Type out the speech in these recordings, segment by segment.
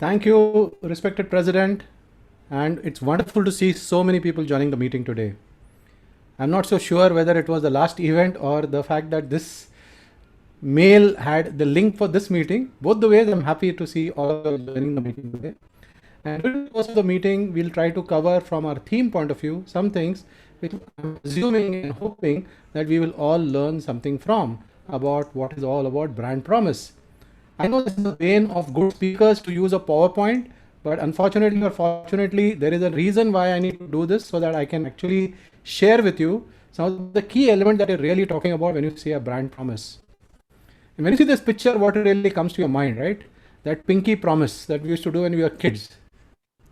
Thank you, respected President. And it's wonderful to see so many people joining the meeting today. I'm not so sure whether it was the last event or the fact that this mail had the link for this meeting. Both the ways, I'm happy to see all of you joining the meeting today. And during the course of the meeting, we'll try to cover from our theme point of view some things which I'm assuming and hoping that we will all learn something from about what is all about brand promise. I know this is the vein of good speakers to use a PowerPoint, but unfortunately or fortunately, there is a reason why I need to do this so that I can actually share with you some of the key elements that you're really talking about when you say a brand promise. And when you see this picture, what really comes to your mind, right? That pinky promise that we used to do when we were kids,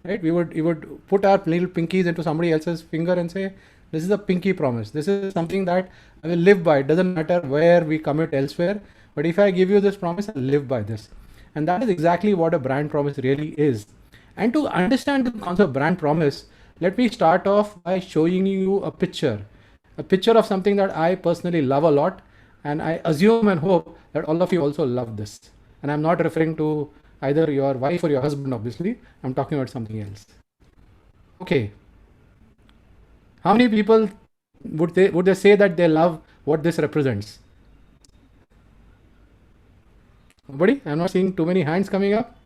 right? We would put our little pinkies into somebody else's finger and say, this is a pinky promise. This is something that I will live by. It doesn't matter where we commit elsewhere. But if I give you this promise, I'll live by this. And that is exactly what a brand promise really is. And to understand the concept of brand promise, let me start off by showing you a picture of something that I personally love a lot. And I assume and hope that all of you also love this. And I'm not referring to either your wife or your husband, obviously. I'm talking about something else. Okay. How many people would they say that they love what this represents? Nobody? I'm not seeing too many hands coming up.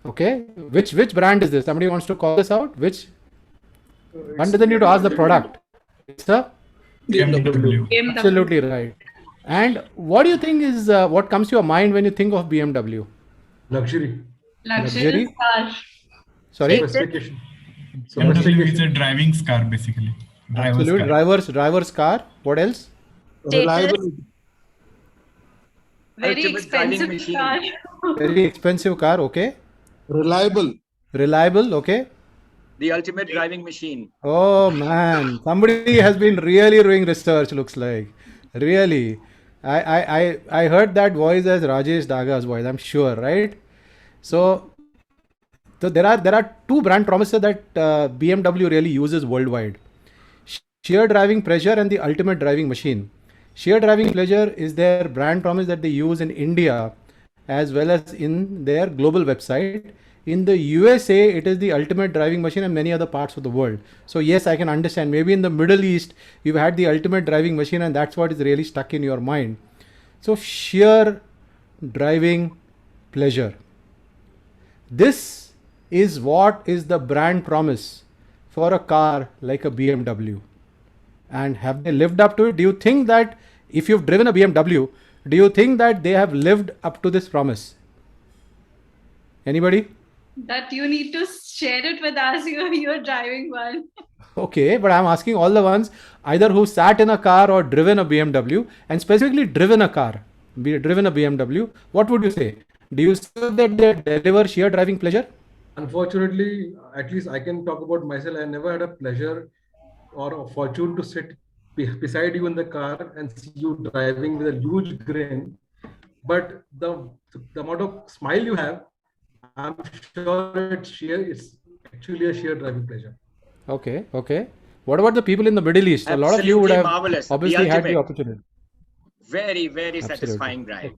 Okay. Which brand is this? Somebody wants to call this out? Which? One doesn't need to ask the product. It's the BMW. Absolutely right. And what do you think is what comes to your mind when you think of BMW? Luxury. Luxury? car. Sorry? Specification. BMW is a driving car, basically. Absolute driver's car. What else? Reliable. Very Ultimate driving expensive machine. car. Very expensive car. Okay. Reliable. Reliable. Okay. The ultimate driving machine. Oh man, somebody has been really doing research. Looks like really. I heard that voice as Rajesh Daga's voice. I'm sure, right? So there are two brand promises that BMW really uses worldwide: sheer driving pleasure and the ultimate driving machine. Sheer driving pleasure is their brand promise that they use in India as well as in their global website. In the USA, it is the ultimate driving machine and many other parts of the world. So yes, I can understand. Maybe in the Middle East, you've had the ultimate driving machine and that's what is really stuck in your mind. So sheer driving pleasure. This is what is the brand promise for a car like a BMW. And have they lived up to it? Do you think that if you've driven a BMW, do you think that they have lived up to this promise? Anybody? That you need to share it with us. You're driving one. Okay, but I'm asking all the ones either who sat in a car or driven a BMW, and specifically driven a car, driven a BMW. What would you say? Do you say that they deliver sheer driving pleasure? Unfortunately, at least I can talk about myself. I never had a pleasure or a fortune to sit beside you in the car and see you driving with a huge grin. But the amount of smile you have, I'm sure it's actually a sheer driving pleasure. Okay, okay. What about the people in the Middle East? A lot of you would have marvelous. obviously had the opportunity. Very, very Absolutely. satisfying drive.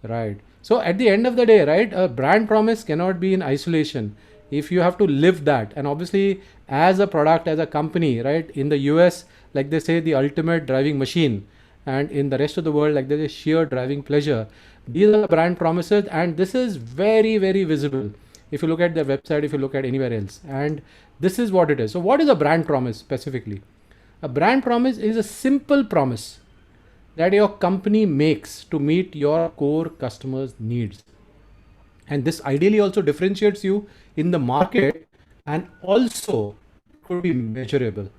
Right. So at the end of the day, right, a brand promise cannot be in isolation. If you have to live that, and obviously as a product, as a company, right, in the US, like they say, the ultimate driving machine, and in the rest of the world, like there is sheer driving pleasure. These are the brand promises, and this is very, very visible. If you look at their website, if you look at anywhere else, and this is what it is. So what is a brand promise specifically? A brand promise is a simple promise that your company makes to meet your core customers' needs. And this ideally also differentiates you in the market and also could be measurable.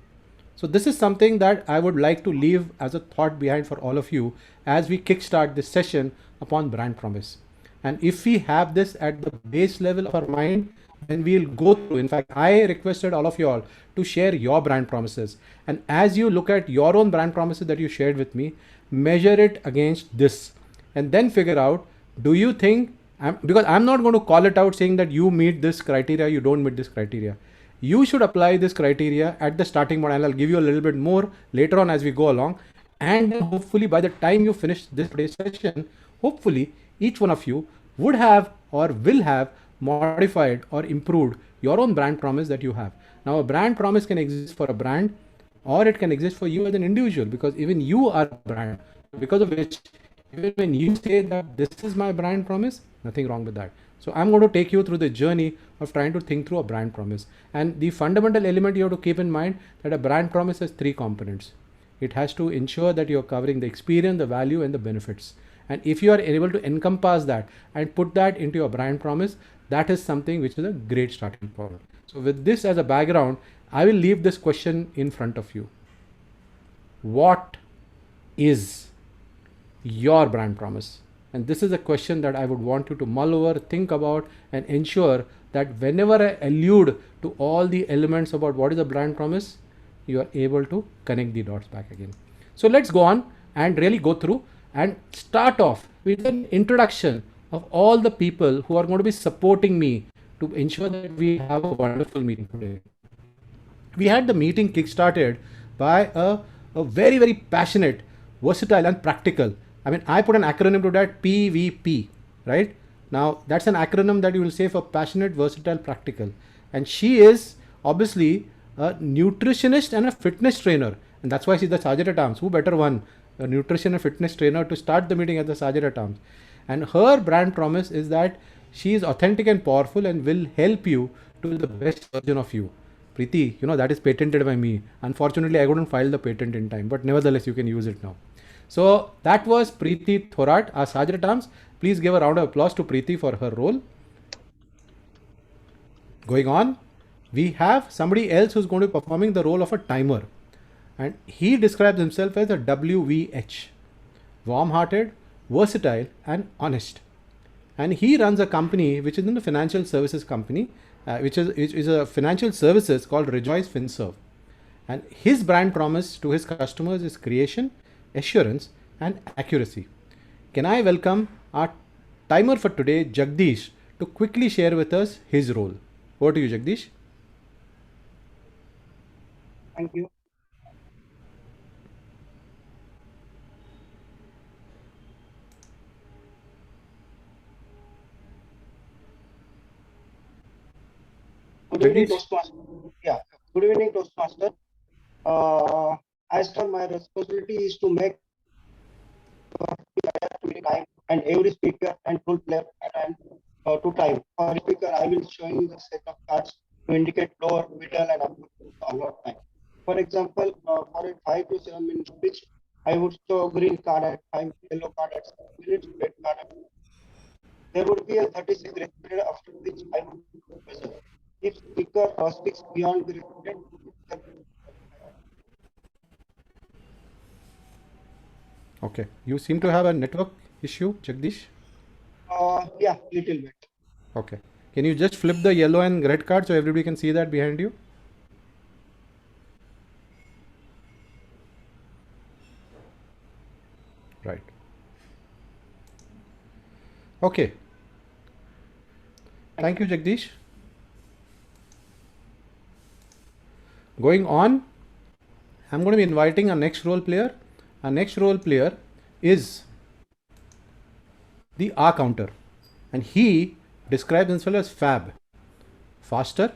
So this is something that I would like to leave as a thought behind for all of you as we kickstart this session upon brand promise. And if we have this at the base level of our mind, then we'll go through. In fact, I requested all of you all to share your brand promises. And as you look at your own brand promises that you shared with me, measure it against this and then figure out, do you think, because I'm not going to call it out saying that you meet this criteria, you don't meet this criteria. You should apply this criteria at the starting point, and I'll give you a little bit more later on as we go along. And then hopefully by the time you finish this today's session, hopefully each one of you would have or will have modified or improved your own brand promise that you have. Now, a brand promise can exist for a brand, or it can exist for you as an individual, because even you are a brand. Because of which, even when you say that this is my brand promise, nothing wrong with that. So I'm going to take you through the journey of trying to think through a brand promise. And the fundamental element you have to keep in mind that a brand promise has three components. It has to ensure that you're covering the experience, the value, and the benefits. And if you are able to encompass that and put that into your brand promise, that is something which is a great starting point. So with this as a background, I will leave this question in front of you. What is your brand promise? And this is a question that I would want you to mull over, think about, and ensure that whenever I allude to all the elements about what is a brand promise, you are able to connect the dots back again. So let's go on and really go through and start off with an introduction of all the people who are going to be supporting me to ensure that we have a wonderful meeting today. We had the meeting kickstarted by a very, very passionate, versatile, and practical. I mean, I put an acronym to that, PVP, right? Now, that's an acronym that you will say for passionate, versatile, practical. And she is obviously a nutritionist and a fitness trainer. And that's why she's the Sergeant at Arms. Who better one, a nutrition and fitness trainer, to start the meeting as the Sergeant at Arms. And her brand promise is that she is authentic and powerful and will help you to be the best version of you. Preeti, you know, that is patented by me. Unfortunately, I couldn't file the patent in time, but nevertheless, you can use it now. So that was Preeti Thorat, our Sergeant at Arms. Please give a round of applause to Preeti for her role. Going on, we have somebody else who's going to be performing the role of a timer. And he describes himself as a WVH, warm-hearted, versatile, and honest. And he runs a company which is in the financial services company, which is a financial services called Rejoice FinServe. And his brand promise to his customers is creation, assurance, and accuracy. Can I welcome our timer for today, Jagdish, to quickly share with us his role. Over to you, Jagdish. Thank you. Good evening, Toastmaster. Yeah, good evening, Toastmaster. As per my responsibility is to make time and every speaker and full player and to time. For speaker, I will show you the set of cards to indicate lower, middle, and upper allot time. For example, for a 5 to 7 minute speech, I would show green card at 5, yellow card at 7 minutes, red card at. There would be a 30-second grace period after which I would present. If speaker speaks beyond the recorded. Okay, you seem to have a network issue, Jagdish. Yeah, little bit. Okay, can you just flip the yellow and red card so everybody can see that behind you? Right. Okay. Thank you, Jagdish. Going on, I'm going to be inviting our next role player. Our next role player is the R counter, and he describes himself as fab, faster,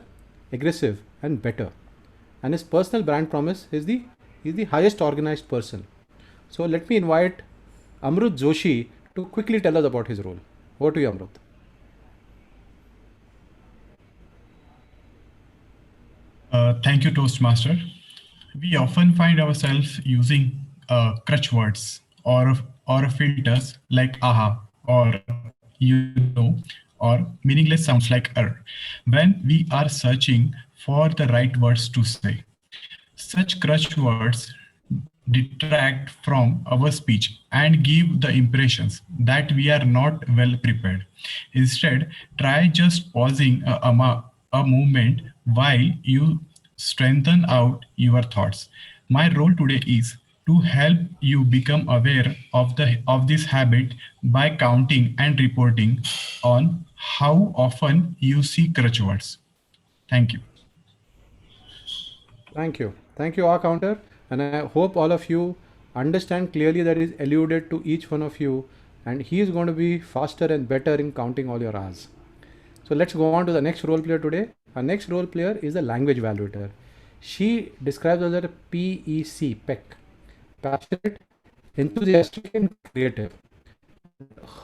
aggressive, and better. And his personal brand promise is the highest organized person. So let me invite Amrut Joshi to quickly tell us about his role. Over to you, Amrut. Thank you, Toastmaster. We often find ourselves using crutch words or filters like aha or you know or meaningless sounds like when we are searching for the right words to say. Such crutch words detract from our speech and give the impressions that we are not well prepared. Instead, try just pausing a moment while you strengthen out your thoughts. My role today is to help you become aware of this habit by counting and reporting on how often you see crutch words. Thank you. Thank you. Thank you, R counter. And I hope all of you understand clearly that is alluded to each one of you, and he is going to be faster and better in counting all your hours. So let's go on to the next role player today. Our next role player is a language evaluator. She describes as a PEC, PEC, passionate, enthusiastic, and creative.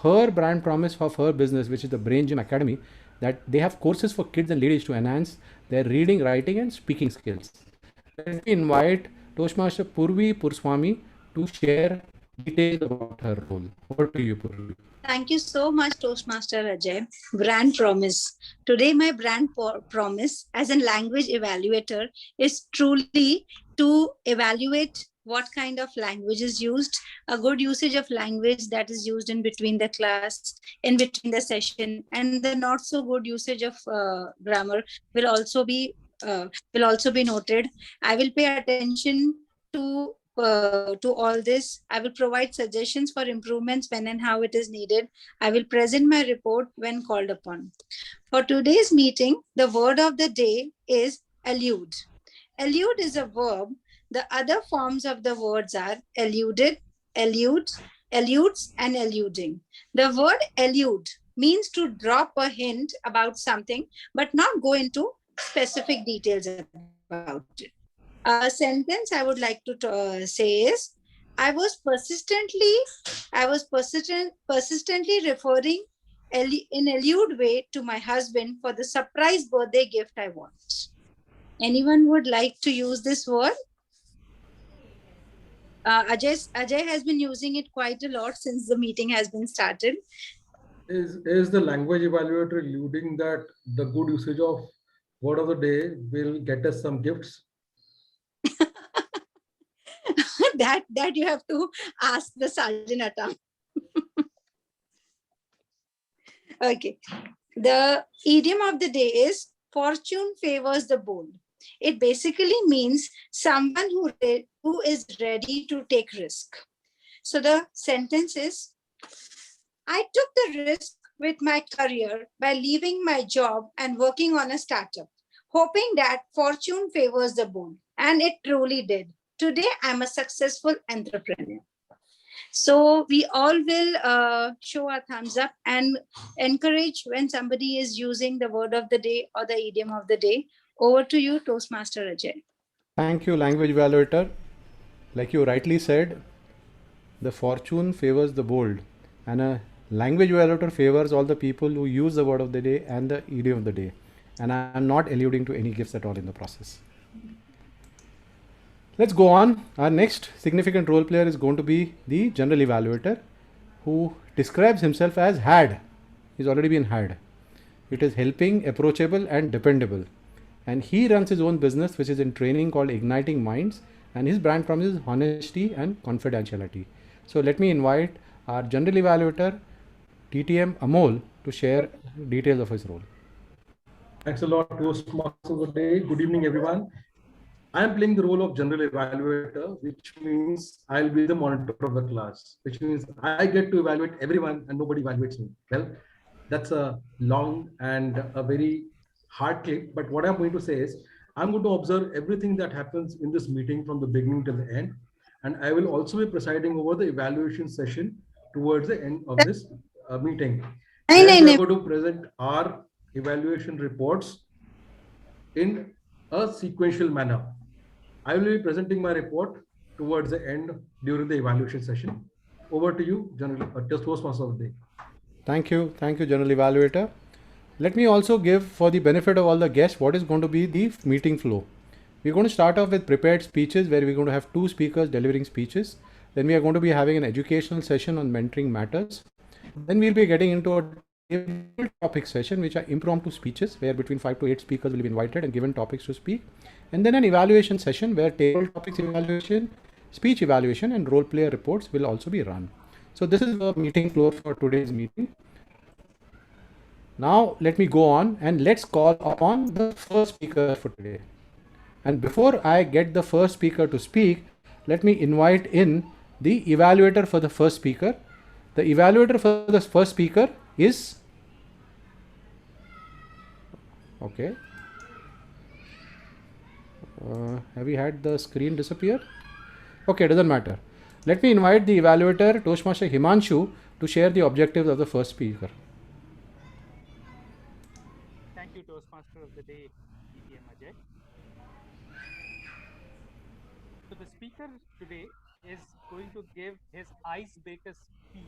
Her brand promise of her business, which is the Brain Gym Academy, that they have courses for kids and ladies to enhance their reading, writing, and speaking skills. Let me invite Toastmaster Purvi Purswami to share details about her role. Over to you, Purvi. Thank you so much, Toastmaster Ajay. Brand promise. Today, my brand promise as a language evaluator is truly to evaluate what kind of language is used, a good usage of language that is used in between the class, in between the session, and the not so good usage of grammar will also be noted. I will pay attention to all this. I will provide suggestions for improvements when and how it is needed. I will present my report when called upon. For today's meeting, the word of the day is allude. Allude is a verb. The other forms of the words are alluded, alludes, alludes, and alluding. The word allude means to drop a hint about something, but not go into specific details about it. A sentence I would like to say is, I was persistently referring in allude way to my husband for the surprise birthday gift I want. Anyone would like to use this word? Ajay has been using it quite a lot since the meeting has been started. Is the language evaluator alluding that the good usage of word of the day will get us some gifts? that you have to ask the sergeant at arms. Okay. The idiom of the day is fortune favors the bold. It basically means someone who is ready to take risk. So the sentence is, I took the risk with my career by leaving my job and working on a startup, hoping that fortune favors the bold. And it truly did. Today, I'm a successful entrepreneur. So we all will show our thumbs up and encourage when somebody is using the word of the day or the idiom of the day. Over to you, Toastmaster Ajay. Thank you, language evaluator. Like you rightly said, the fortune favors the bold, and a language evaluator favors all the people who use the word of the day and the idiom of the day. And I am not alluding to any gifts at all in the process. Let's go on. Our next significant role player is going to be the general evaluator, who describes himself as HAD. He's already been HAD. It is helping, approachable, and dependable. And he runs his own business, which is in training, called Igniting Minds. And his brand promise is honesty and confidentiality. So let me invite our general evaluator, TTM Amol, to share details of his role. Thanks a lot, Toastmaster of the day. Good evening, everyone. I am playing the role of general evaluator, which means I'll be the monitor of the class, which means I get to evaluate everyone and nobody evaluates me. Well, that's a long and a very hard clip, but what I'm going to say is, I'm going to observe everything that happens in this meeting from the beginning to the end, and I will also be presiding over the evaluation session towards the end of this meeting. And we are going to present our evaluation reports in a sequential manner. I will be presenting my report towards the end during the evaluation session. Over to you, General Toastmaster of the day. Thank you, General Evaluator. Let me also give, for the benefit of all the guests, what is going to be the meeting flow. We're going to start off with prepared speeches, where we're going to have two speakers delivering speeches. Then we are going to be having an educational session on mentoring matters. Then we'll be getting into a topic session, which are impromptu speeches, where between 5 to 8 speakers will be invited and given topics to speak. And then an evaluation session, where table topics evaluation, speech evaluation, and role player reports will also be run. So this is the meeting flow for today's meeting. Now let me go on and let's call upon the first speaker for today. And before I get the first speaker to speak, let me invite in the evaluator for the first speaker. The evaluator for the first speaker is, okay. Have we had the screen disappear? Okay, doesn't matter. Let me invite the evaluator, Toastmaster Himanshu, to share the objectives of the first speaker. Thank you, Toastmaster of the Day, DTM Ajay. So the speaker today is going to give his icebreaker speech.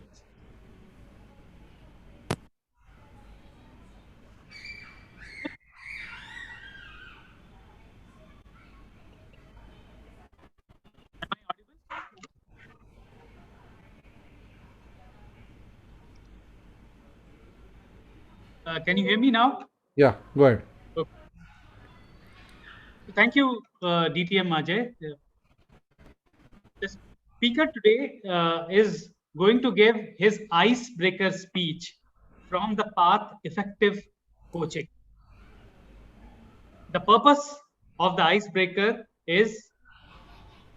Am I audible? Can you hear me now? Yeah, go ahead. Okay. Thank you, DTM Ajay. The speaker today is going to give his icebreaker speech from the path effective coaching. The purpose of the icebreaker is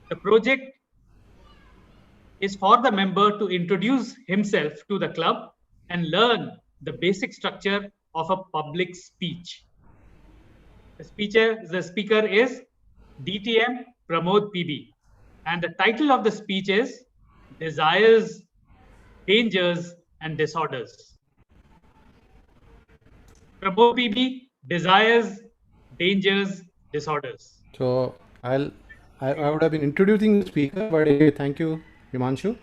the project is for the member to introduce himself to the club and learn the basic structure of a public speech. The speaker is DTM Pramod PB, and the title of the speech is Desires, Dangers, and Disorders. Pramod PB, Desires, Dangers, Disorders. So I would have been introducing the speaker, but anyway, thank you, Himanshu.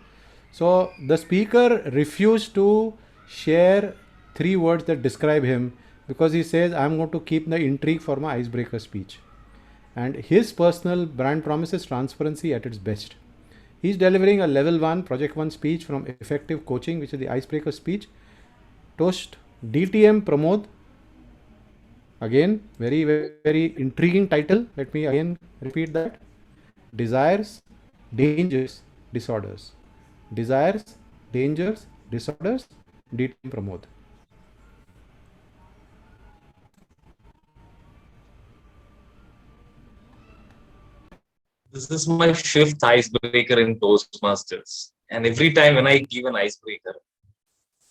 So the speaker refused to share 3 words that describe him because he says, I'm going to keep the intrigue for my icebreaker speech. And his personal brand promise is transparency at its best. He's delivering a level 1, project 1 speech from effective coaching, which is the icebreaker speech. Toast DTM Pramod. Again, very, very intriguing title. Let me again repeat that. Desires, Dangers, Disorders. Desires, Dangers, Disorders, DTM Pramod. This is my 5th icebreaker in Toastmasters. And every time when I give an icebreaker,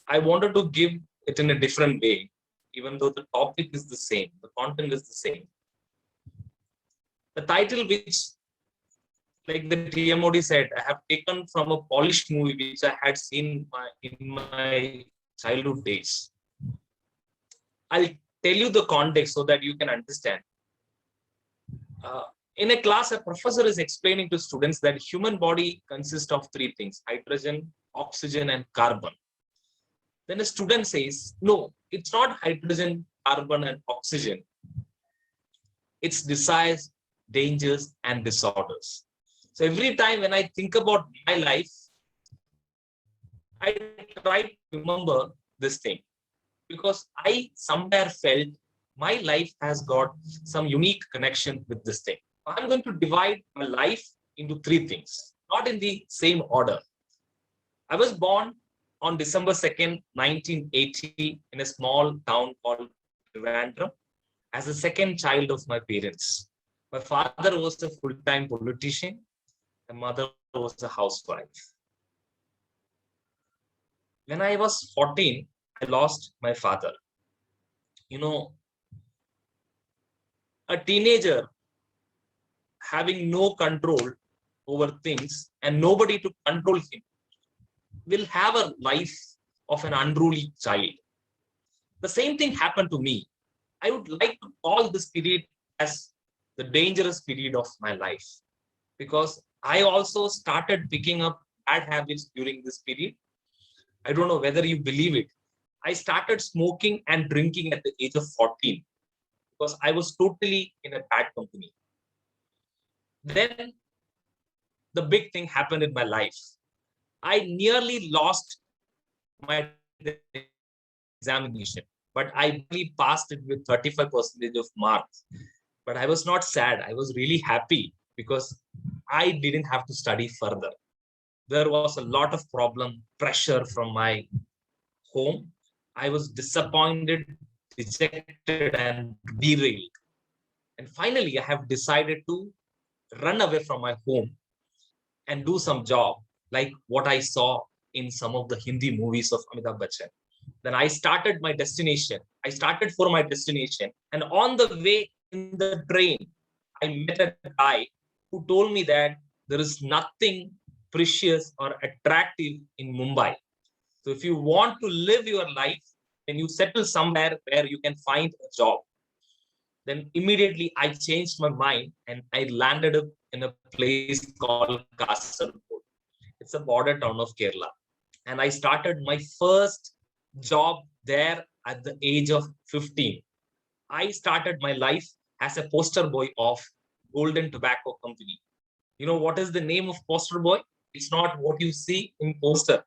I wanted to give it in a different way, even though the topic is the same, the content is the same. The title, which, like the TMOD said, I have taken from a polished movie which I had seen in my childhood days. I'll tell you the context so that you can understand. In a class, a professor is explaining to students that human body consists of 3 things: hydrogen, oxygen, and carbon. Then a student says, no, it's not hydrogen, carbon, and oxygen. It's desires, dangers, and disorders. So every time when I think about my life, I try to remember this thing, because I somewhere felt my life has got some unique connection with this thing. I'm going to divide my life into 3 things, not in the same order. I was born on December 2nd, 1980 in a small town called Trivandrum as the second child of my parents. My father was a full-time politician. My mother was a housewife. When I was 14, I lost my father. You know, a teenager having no control over things and nobody to control him will have a life of an unruly child. The same thing happened to me. I would like to call this period as the dangerous period of my life, because I also started picking up bad habits during this period. I don't know whether you believe it. I started smoking and drinking at the age of 14 because I was totally in a bad company. Then the big thing happened in my life. I nearly lost my examination, but I really passed it with 35% of marks. But I was not sad. I was really happy because I didn't have to study further. There was a lot of pressure from my home. I was disappointed, dejected, and derailed. And finally, I have decided to run away from my home and do some job like what I saw in some of the Hindi movies of Amitabh Bachchan. Then I started my destination. I started for my destination. And on the way in the train, I met a guy who told me that there is nothing precious or attractive in Mumbai. So if you want to live your life, then you settle somewhere where you can find a job. Then immediately I changed my mind and I landed up in a place called Kasaragod. It's a border town of Kerala. And I started my first job there at the age of 15. I started my life as a poster boy of Golden Tobacco Company. You know what is the name of poster boy? It's not what you see in poster.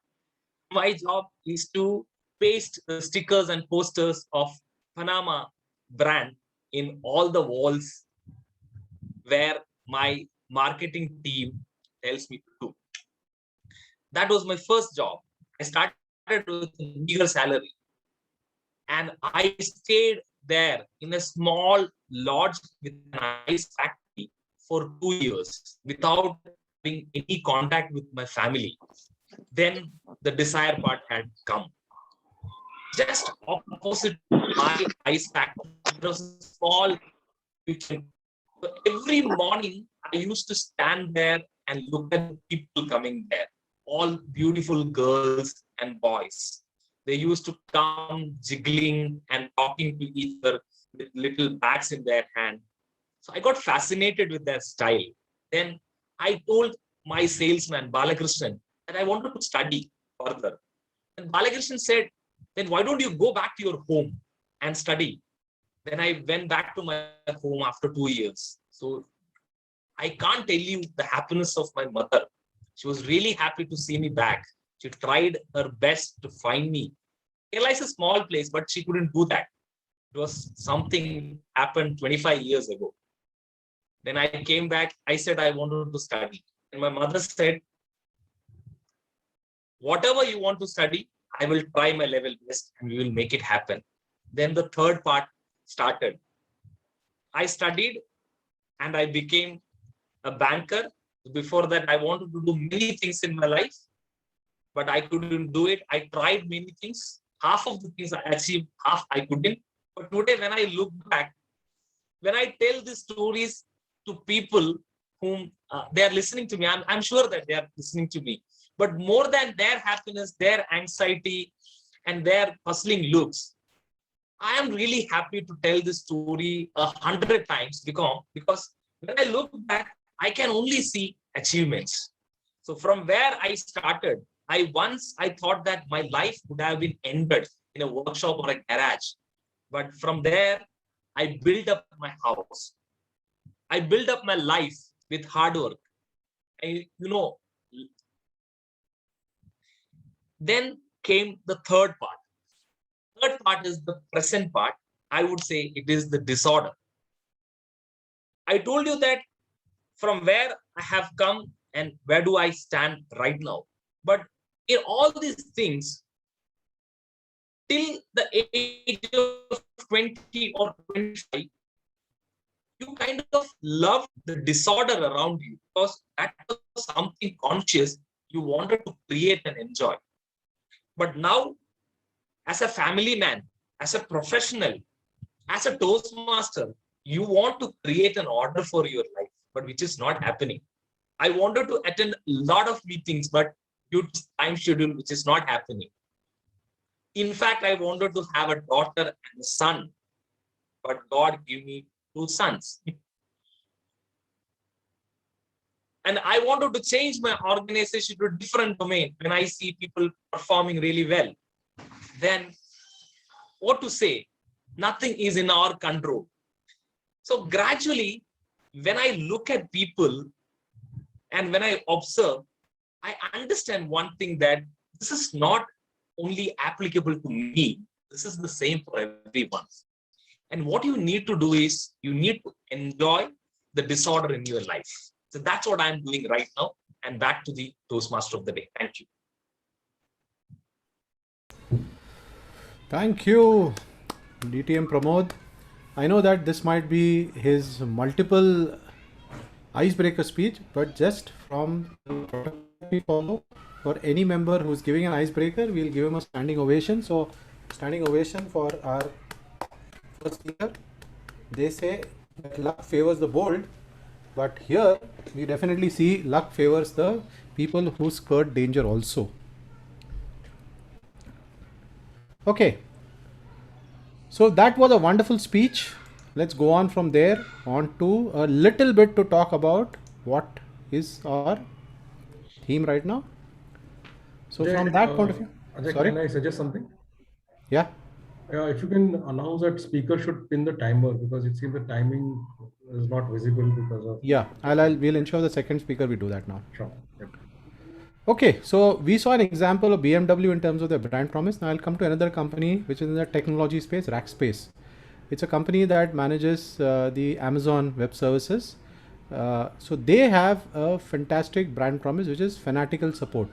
My job is to paste the stickers and posters of Panama brand in all the walls where my marketing team tells me to do. That was my first job. I started with a meager salary and I stayed there in a small lodge with an ice factory for 2 years without having any contact with my family. Then the desire part had come. Just opposite my ice factory, there was a small kitchen. So every morning, I used to stand there and look at the people coming there, all beautiful girls and boys. They used to come jiggling and talking to each other with little bags in their hand. So I got fascinated with their style. Then I told my salesman, Balakrishnan, that I wanted to study further. And Balakrishnan said, then why don't you go back to your home and study? Then I went back to my home after 2 years. So I can't tell you the happiness of my mother. She was really happy to see me back. She tried her best to find me. Kerala is a small place, but she couldn't do that. It was something happened 25 years ago. Then I came back. I said I wanted to study. And my mother said, whatever you want to study, I will try my level best and we will make it happen. Then the third part started. I studied and I became a banker. Before that, I wanted to do many things in my life, but I couldn't do it. I tried many things. Half of the things I achieved, half I couldn't. But today, when I look back, when I tell these stories to people whom they are listening to me, I'm sure that they are listening to me. But more than their happiness, their anxiety, and their puzzling looks, I am really happy to tell this story 100 times because when I look back, I can only see achievements. So from where I started, I thought that my life would have been ended in a workshop or a garage. But from there, I built up my house. I built up my life with hard work. And, then came the third part. Third part is the present part. I would say it is the disorder. I told you that from where I have come and where do I stand right now. But in all these things, till the age of 20 or 25, you kind of loved the disorder around you because that was something conscious you wanted to create and enjoy. But now, as a family man, as a professional, as a Toastmaster, you want to create an order for your life, but which is not happening. I wanted to attend a lot of meetings, but due to time schedule, which is not happening. In fact, I wanted to have a daughter and a son, but God gave me 2 sons. And I wanted to change my organization to a different domain. When I see people performing really well, then what to say? Nothing is in our control. So gradually, when I look at people and when I observe, I understand one thing, that this is not only applicable to me. This is the same for everyone. And what you need to do is you need to enjoy the disorder in your life. So that's what I'm doing right now. And back to the Toastmaster of the day. Thank you. Thank you, DTM Pramod. I know that this might be his multiple icebreaker speech, but just from the protocol we follow, for any member who's giving an icebreaker, we'll give him a standing ovation. So, standing ovation for our first speaker. They say that luck favors the bold, but here we definitely see luck favors the people who skirt danger also. Okay. So that was a wonderful speech. Let's go on from there on to a little bit to talk about what is our theme right now. So from that point of view, Ajay, sorry. can I suggest something? Yeah. If you can announce that speaker should pin the timer, because it seems the timing is not visible because of. Yeah, we'll ensure the second speaker we do that now. Sure. Yep. Okay, so we saw an example of BMW in terms of their brand promise. Now I'll come to another company which is in the technology space, Rackspace. It's a company that manages the Amazon Web Services. So they have a fantastic brand promise which is fanatical support.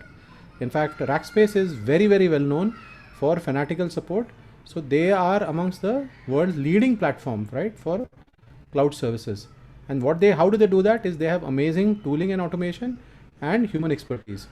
In fact, Rackspace is very, very well known for fanatical support. So they are amongst the world's leading platform, right, for cloud services. And how do they do that is they have amazing tooling and automation and human expertise.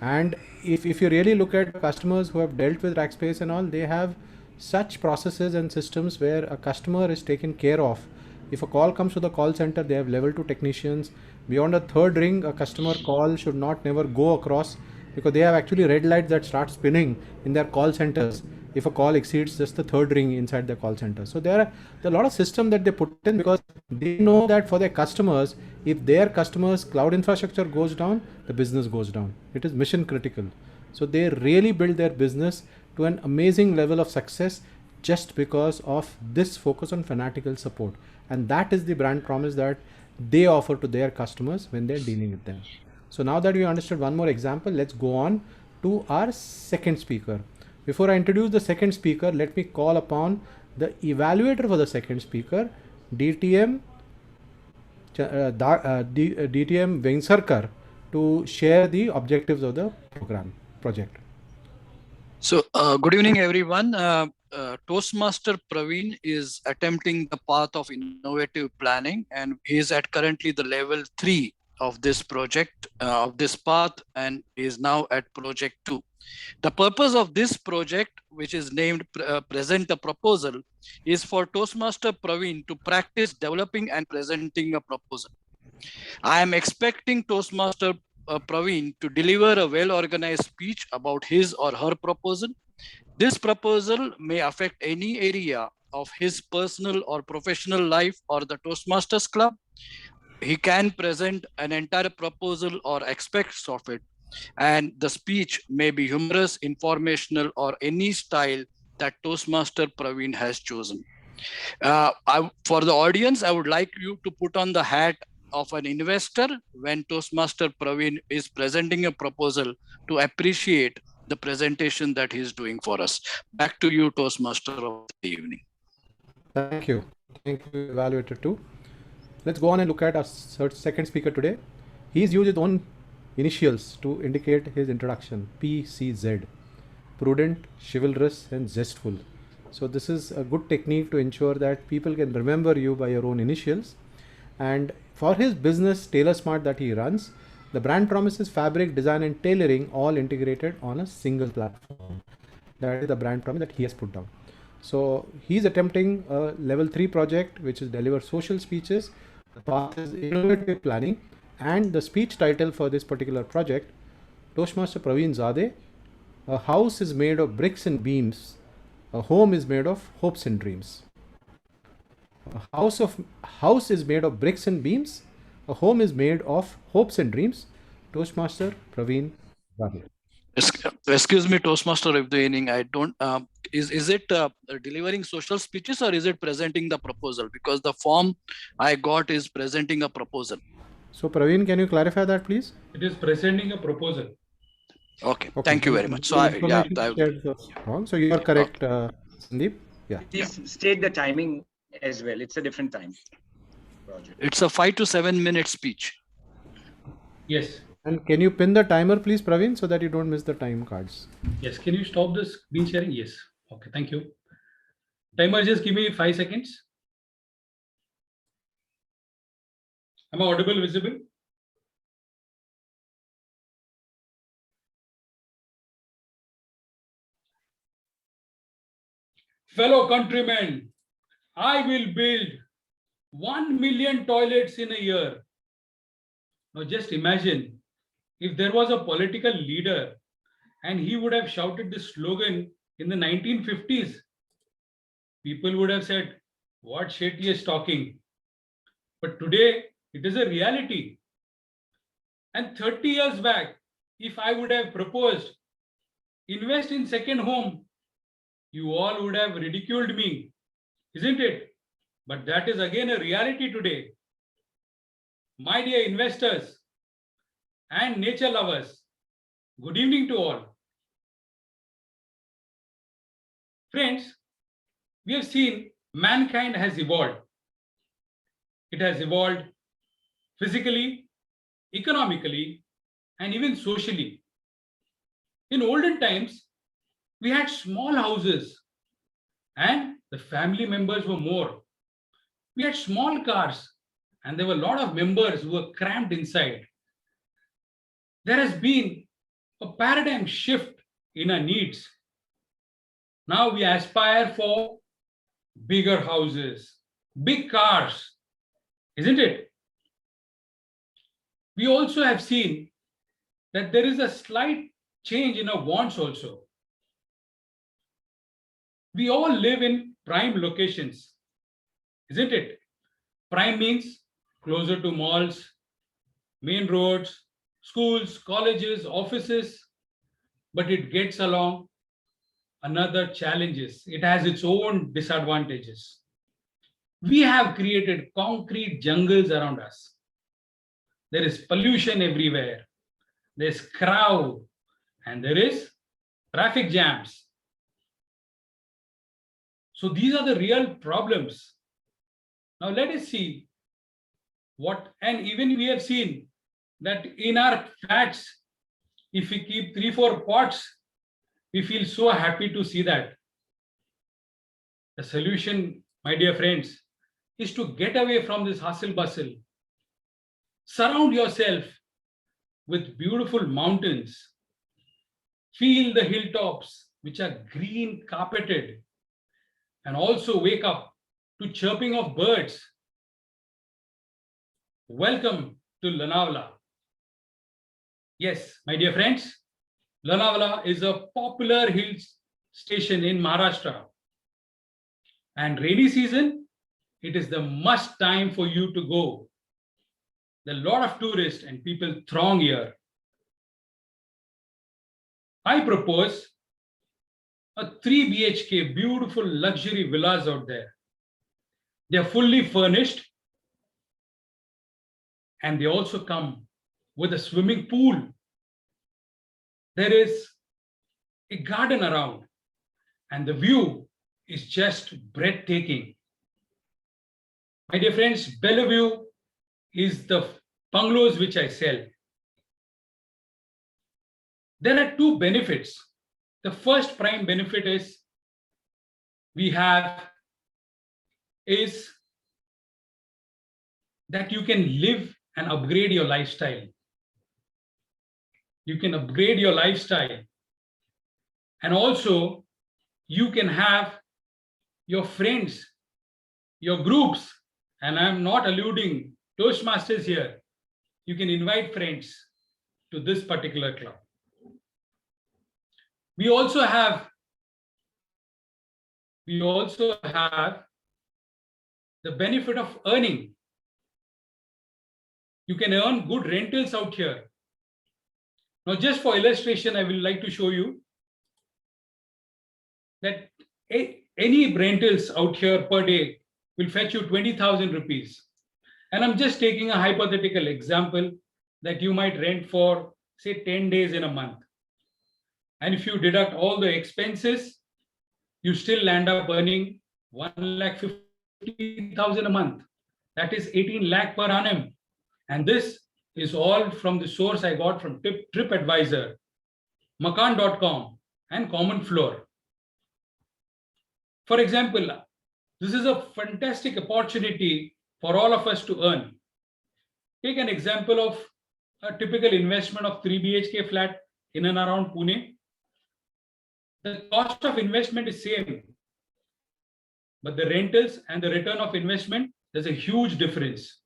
And if you really look at customers who have dealt with Rackspace and all, they have such processes and systems where a customer is taken care of. If a call comes to the call center, they have level 2 technicians. Beyond a third ring, a customer call should not never go across, because they have actually red lights that start spinning in their call centers if a call exceeds just the third ring inside the call center. So there are a lot of systems that they put in, because they know that for their customers, if their customers' cloud infrastructure goes down, the business goes down. It is mission critical. So they really build their business to an amazing level of success just because of this focus on fanatical support. And that is the brand promise that they offer to their customers when they're dealing with them. So now that we understood one more example, let's go on to our second speaker. Before I introduce the second speaker, let me call upon the evaluator for the second speaker, DTM Vengsarkar, to share the objectives of the project. So good evening, everyone. Toastmaster Praveen is attempting the path of innovative planning, and he is at currently the level 3 of this project, of this path, and is now at project 2. The purpose of this project, which is named Present a Proposal, is for Toastmaster Praveen to practice developing and presenting a proposal. I am expecting Toastmaster Praveen to deliver a well-organized speech about his or her proposal. This proposal may affect any area of his personal or professional life or the Toastmasters Club. He can present an entire proposal or aspects of it, and the speech may be humorous, informational, or any style that Toastmaster Praveen has chosen. For the audience, I would like you to put on the hat of an investor when Toastmaster Praveen is presenting a proposal to appreciate the presentation that he is doing for us. Back to you, Toastmaster of the evening. Thank you. Thank you, Evaluator 2. Let's go on and look at our second speaker today. He's used his own initials to indicate his introduction, PCZ, prudent, chivalrous, and zestful. So this is a good technique to ensure that people can remember you by your own initials. And for his business, TailorSmart, that he runs, the brand promises fabric, design, and tailoring all integrated on a single platform. That is the brand promise that he has put down. So he's attempting a level 3 project, which is deliver social speeches. The path is innovative planning, and the speech title for this particular project, Toastmaster Praveen Zadeh, a house is made of bricks and beams, a home is made of hopes and dreams. A house is made of bricks and beams, a home is made of hopes and dreams. Toastmaster Praveen Zadeh. Excuse me, Toastmaster of the evening. I don't. Is it delivering social speeches, or is it presenting the proposal? Because the form I got is presenting a proposal. So Praveen, can you clarify that, please? It is presenting a proposal. Okay. Thank you very much. So So you are correct, Sandeep. Yeah. Please state the timing as well. It's a different time project. It's a 5 to 7 minute speech. Yes. And can you pin the timer, please, Praveen, so that you don't miss the time cards? Yes. Can you stop the screen sharing? Yes. Okay. Thank you. Timer, just give me 5 seconds. Am I audible, visible? Fellow countrymen, I will build 1 million toilets in a year. Now just imagine if there was a political leader and he would have shouted this slogan in the 1950s, people would have said, what shit he is talking. But today, it is a reality. And 30 years back, if I would have proposed, invest in second home, you all would have ridiculed me, isn't it? But that is again a reality today. My dear investors and nature lovers, good evening to all. Friends, we have seen mankind has evolved. It has evolved physically, economically, and even socially. In olden times, we had small houses and the family members were more. We had small cars and there were a lot of members who were cramped inside. There has been a paradigm shift in our needs. Now we aspire for bigger houses, big cars, isn't it? We also have seen that there is a slight change in our wants also. We all live in prime locations, isn't it? Prime means closer to malls, main roads, schools, colleges, offices, but it gets along another challenges. It has its own disadvantages. We have created concrete jungles around us. There is pollution everywhere. There's crowd and there is traffic jams. So these are the real problems. Now let us see what, and even we have seen that in our flats, if we keep 3-4 pots, we feel so happy to see that. The solution, my dear friends, is to get away from this hustle bustle. Surround yourself with beautiful mountains. Feel the hilltops, which are green carpeted, and also wake up to chirping of birds. Welcome to Lonavala. Yes, my dear friends, Lonavala is a popular hill station in Maharashtra. And rainy season, it is the must time for you to go. There are a lot of tourists and people throng here. I propose a 3 BHK beautiful luxury villas out there. They are fully furnished and they also come with a swimming pool. There is a garden around and the view is just breathtaking. My dear friends, Bellevue is the bungalows which I sell. There are two benefits. The first prime benefit is that you can live and upgrade your lifestyle. You can upgrade your lifestyle. And also you can have your friends, your groups, and I'm not alluding Toastmasters here. You can invite friends to this particular club. We also have the benefit of earning. You can earn good rentals out here. Now, just for illustration, I will like to show you that any rentals out here per day will fetch you 20,000 rupees. And I'm just taking a hypothetical example that you might rent for, say, 10 days in a month. And if you deduct all the expenses, you still land up earning 1,50,000 a month. That is 18 lakh per annum. And this is all from the source I got from TripAdvisor, Makaan.com, and Common Floor. For example, this is a fantastic opportunity for all of us to earn. Take an example of a typical investment of 3 BHK flat in and around Pune. The cost of investment is same, but the rentals and the return of investment, there's a huge difference.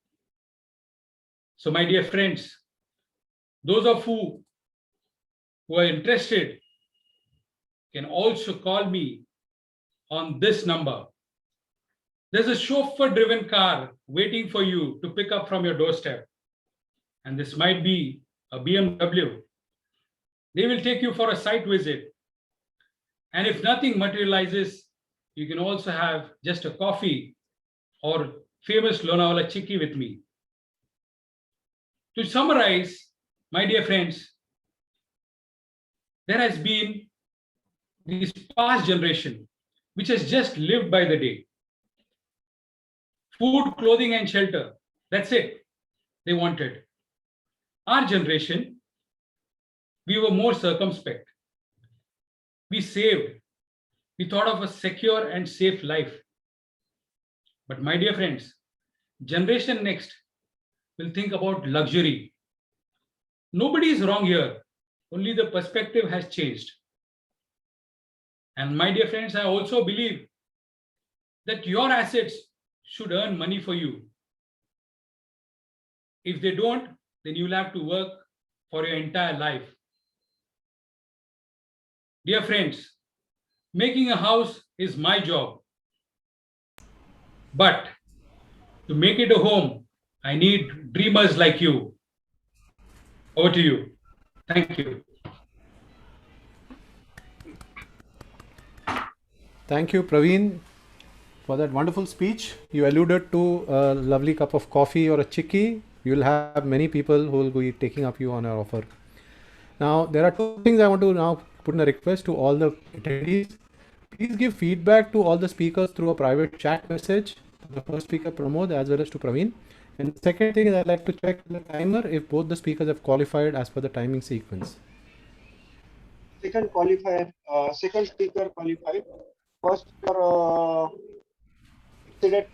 So my dear friends, Those of you who are interested can also call me on this number. There's a chauffeur-driven car waiting for you to pick up from your doorstep. And this might be a BMW. They will take you for a site visit. And if nothing materializes, you can also have just a coffee or famous Lonavala Chikki with me. To summarize, my dear friends, there has been this past generation which has just lived by the day. Food, clothing, and shelter. That's it. They wanted. Our generation, we were more circumspect. We saved. We thought of a secure and safe life. But my dear friends, generation next will think about luxury. Nobody is wrong here. Only the perspective has changed. And my dear friends, I also believe that your assets should earn money for you. If they don't, then you'll have to work for your entire life. Dear friends, making a house is my job. But to make it a home, I need dreamers like you. Over to you. Thank you. Thank you, Praveen, for that wonderful speech. You alluded to a lovely cup of coffee or a chikki. You'll have many people who will be taking up you on our offer. Now, there are two things I want to now put in a request to all the attendees. Please give feedback to all the speakers through a private chat message. The first speaker, Pramod, as well as to Praveen. And the second thing is I'd like to check the timer if both the speakers have qualified as per the timing sequence. Second speaker qualified. First speaker exceeded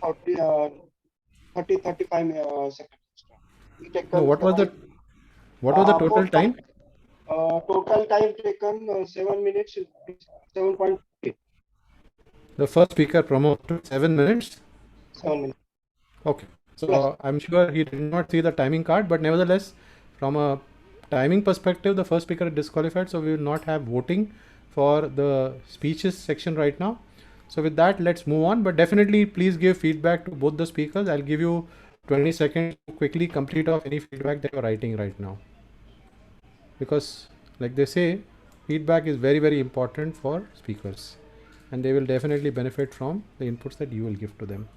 35 seconds. No, what was the total time? Total time taken 7 minutes, 7.8. The first speaker, Pramod, took 7 minutes. 7 minutes. Okay. So I'm sure he did not see the timing card, but nevertheless, from a timing perspective, the first speaker is disqualified. So we will not have voting for the speeches section right now. So with that, let's move on. But definitely, please give feedback to both the speakers. I'll give you 20 seconds to quickly complete off any feedback that you're writing right now. Because like they say, feedback is very, very important for speakers. And they will definitely benefit from the inputs that you will give to them.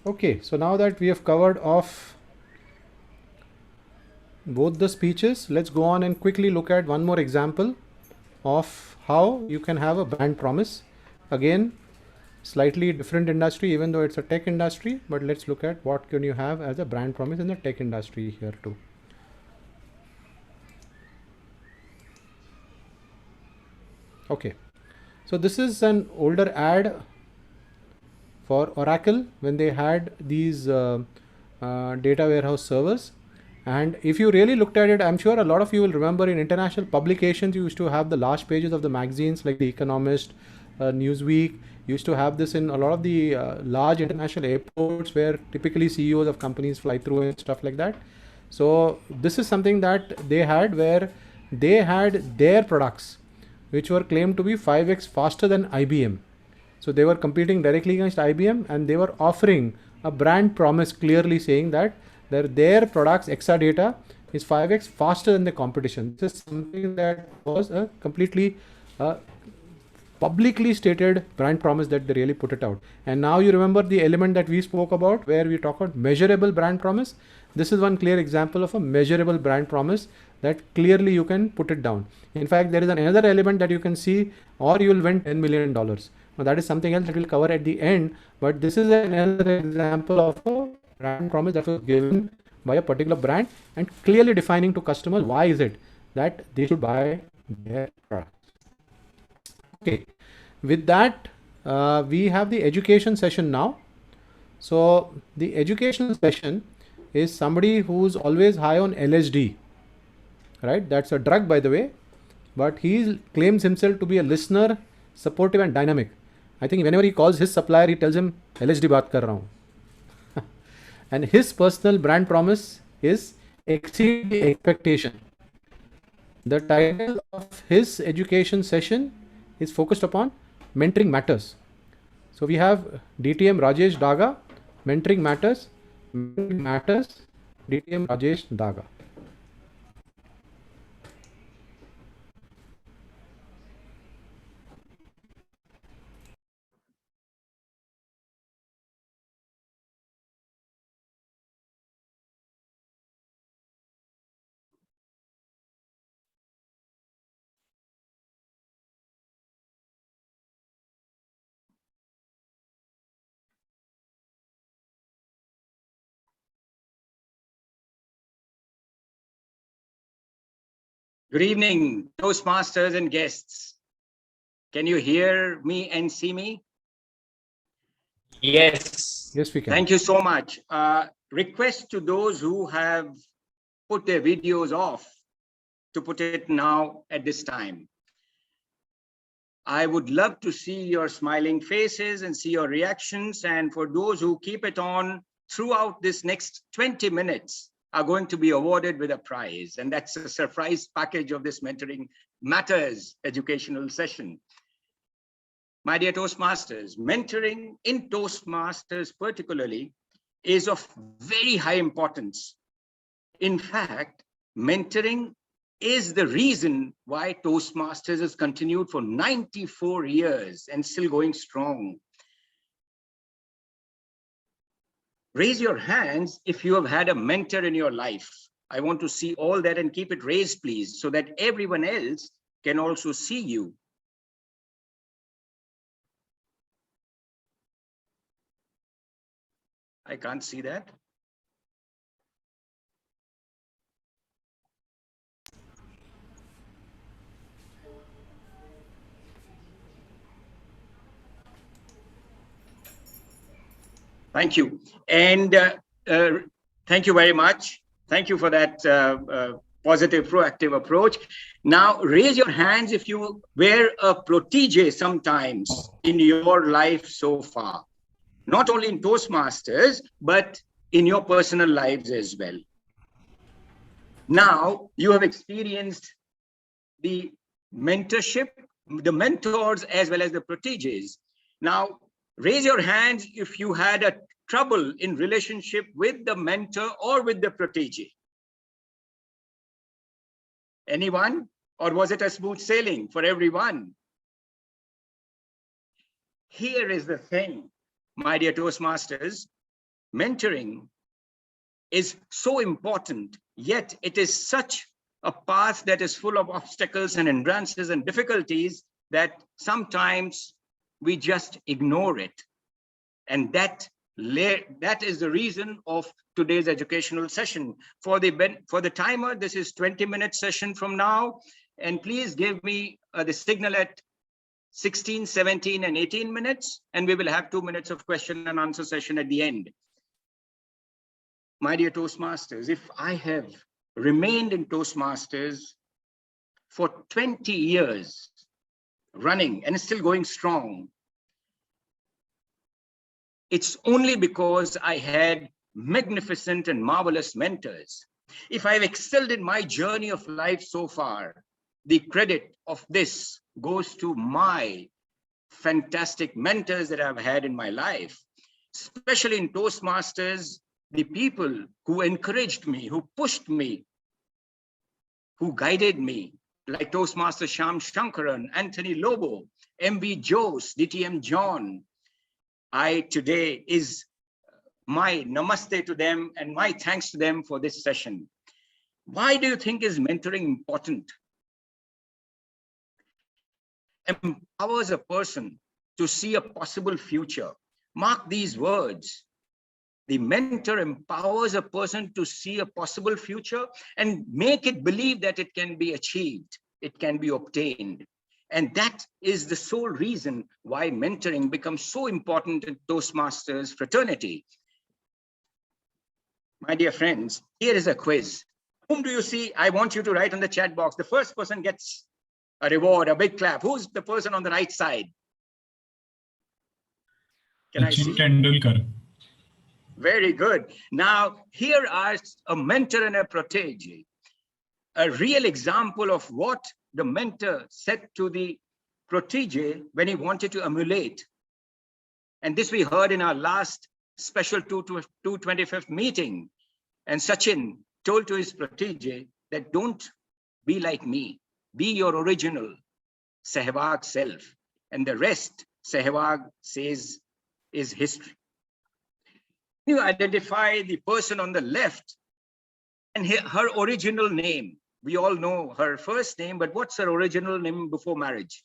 Okay, so now that we have covered off both the speeches, let's go on and quickly look at one more example of how you can have a brand promise. Again, slightly different industry, even though it's a tech industry, but let's look at what can you have as a brand promise in the tech industry here too. Okay, so this is an older ad for Oracle when they had these data warehouse servers. And if you really looked at it, I'm sure a lot of you will remember in international publications, you used to have the last pages of the magazines like The Economist, Newsweek. You used to have this in a lot of the large international airports where typically CEOs of companies fly through and stuff like that. So this is something that they had where they had their products which were claimed to be 5x faster than IBM. So they were competing directly against IBM and they were offering a brand promise clearly saying that their products Exadata is 5x faster than the competition. This is something that was a completely publicly stated brand promise that they really put it out. And now you remember the element that we spoke about where we talk about measurable brand promise. This is one clear example of a measurable brand promise that clearly you can put it down. In fact, there is another element that you can see, or you will win $10 million. Now that is something else that we'll cover at the end, but this is another example of a brand promise that was given by a particular brand and clearly defining to customers why is it that they should buy their product. Okay, with that, we have the education session now. So the education session is somebody who's always high on LSD, right? That's a drug, by the way, but he claims himself to be a listener, supportive and dynamic. I think whenever he calls his supplier, he tells him LSD baat kar raha hu. and his personal brand promise is Exceed the Expectation. The title of his education session is focused upon mentoring matters. So we have DTM Rajesh Daga, mentoring matters, DTM Rajesh Daga. Good evening, Toastmasters and guests. Can you hear me and see me? Yes. Yes, we can. Thank you so much. Request to those who have put their videos off to put it now at this time. I would love to see your smiling faces and see your reactions. And for those who keep it on throughout this next 20 minutes are going to be awarded with a prize. And that's a surprise package of this Mentoring Matters educational session. My dear Toastmasters, mentoring in Toastmasters particularly is of very high importance. In fact, mentoring is the reason why Toastmasters has continued for 94 years and still going strong. Raise your hands if you have had a mentor in your life. I want to see all that and keep it raised, please, so that everyone else can also see you. I can't see that. Thank you. And thank you very much. Thank you for that positive, proactive approach. Now, raise your hands if you were a protege sometimes in your life so far. Not only in Toastmasters, but in your personal lives as well. Now, you have experienced the mentorship, the mentors, as well as the proteges. Now, raise your hands if you had a trouble in relationship with the mentor or with the protege. Anyone? Or was it a smooth sailing for everyone? Here is the thing, my dear Toastmasters, mentoring is so important, yet it is such a path that is full of obstacles and hindrances and difficulties that sometimes we just ignore it. And that is the reason of today's educational session. For the timer, this is 20-minute session from now. And please give me the signal at 16, 17, and 18 minutes. And we will have 2 minutes of question and answer session at the end. My dear Toastmasters, if I have remained in Toastmasters for 20 years running and still going strong, it's only because I had magnificent and marvelous mentors. If I've excelled in my journey of life so far, the credit of this goes to my fantastic mentors that I've had in my life, especially in Toastmasters, the people who encouraged me, who pushed me, who guided me, like Toastmaster Sham Shankaran, Anthony Lobo, MV Jose, DTM John. Today is my namaste to them and my thanks to them for this session. Why do you think is mentoring important? Empowers a person to see a possible future. Mark these words. The mentor empowers a person to see a possible future and make it believe that it can be achieved, it can be obtained. And that is the sole reason why mentoring becomes so important in Toastmasters fraternity. My dear friends, here is a quiz. Whom do you see? I want you to write on the chat box. The first person gets a reward, a big clap. Who's the person on the right side? Can I see? Tendulkar. Very good. Now, here are a mentor and a protege, a real example of what the mentor said to the protege when he wanted to emulate. And this we heard in our last special 225th meeting. And Sachin told to his protege that don't be like me, be your original Sehwag self. And the rest, Sehwag says, is history. You identify the person on the left and her original name. We all know her first name, but what's her original name before marriage?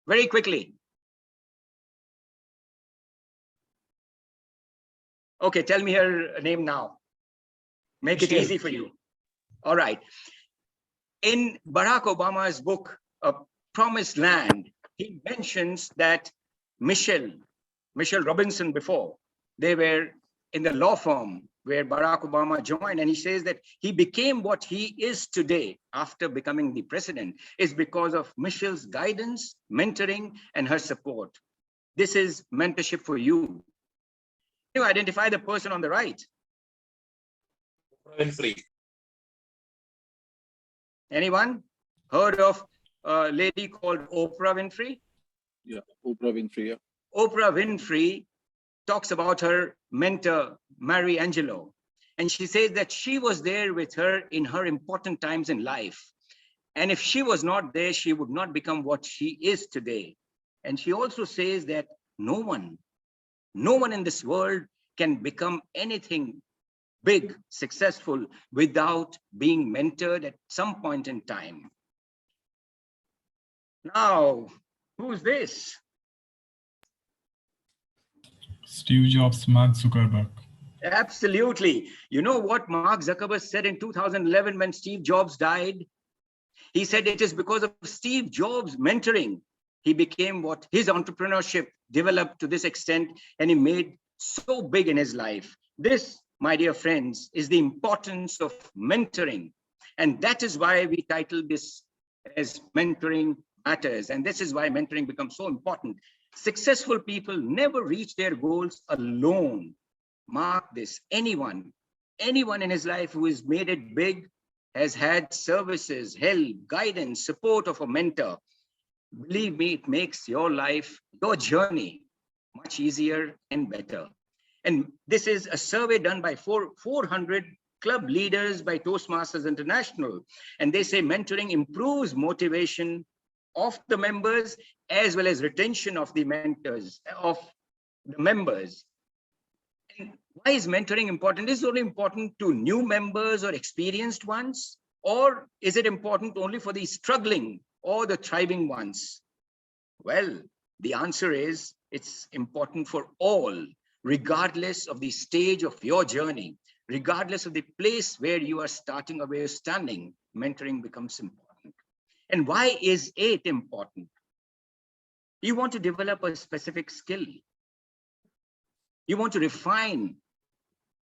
Very quickly. Okay, tell me her name now. Make it easy for you. All right. In Barack Obama's book, A Promised Land, he mentions that Michelle Robinson before, they were in the law firm where Barack Obama joined, and he says that he became what he is today after becoming the president is because of Michelle's guidance, mentoring, and her support. This is mentorship for you. You identify the person on the right. Winfrey. Anyone heard of a lady called Oprah Winfrey? Yeah, Oprah Winfrey. Yeah. Oprah Winfrey talks about her mentor, Mary Angelou. And she says that she was there with her in her important times in life. And if she was not there, she would not become what she is today. And she also says that no one in this world can become anything big, successful without being mentored at some point in time. Now, who's this? Steve Jobs, Mark Zuckerberg. Absolutely. You know what Mark Zuckerberg said in 2011 when Steve Jobs died? He said it is because of Steve Jobs' mentoring, he became what his entrepreneurship developed to this extent, and he made so big in his life. This, my dear friends, is the importance of mentoring. And that is why we titled this as Mentoring Matters. And this is why mentoring becomes so important. Successful people never reach their goals alone. Mark this. Anyone in his life who has made it big has had services, help, guidance, support of a mentor. Believe me, it makes your life, your journey much easier and better. And this is a survey done by 400 club leaders by Toastmasters International. And they say mentoring improves motivation of the members as well as retention of the members. And why is mentoring important? Is it only important to new members or experienced ones? Or is it important only for the struggling or the thriving ones? Well, the answer is it's important for all, regardless of the stage of your journey, regardless of the place where you are starting or where you're standing, mentoring becomes important. And why is it important? You want to develop a specific skill. You want to refine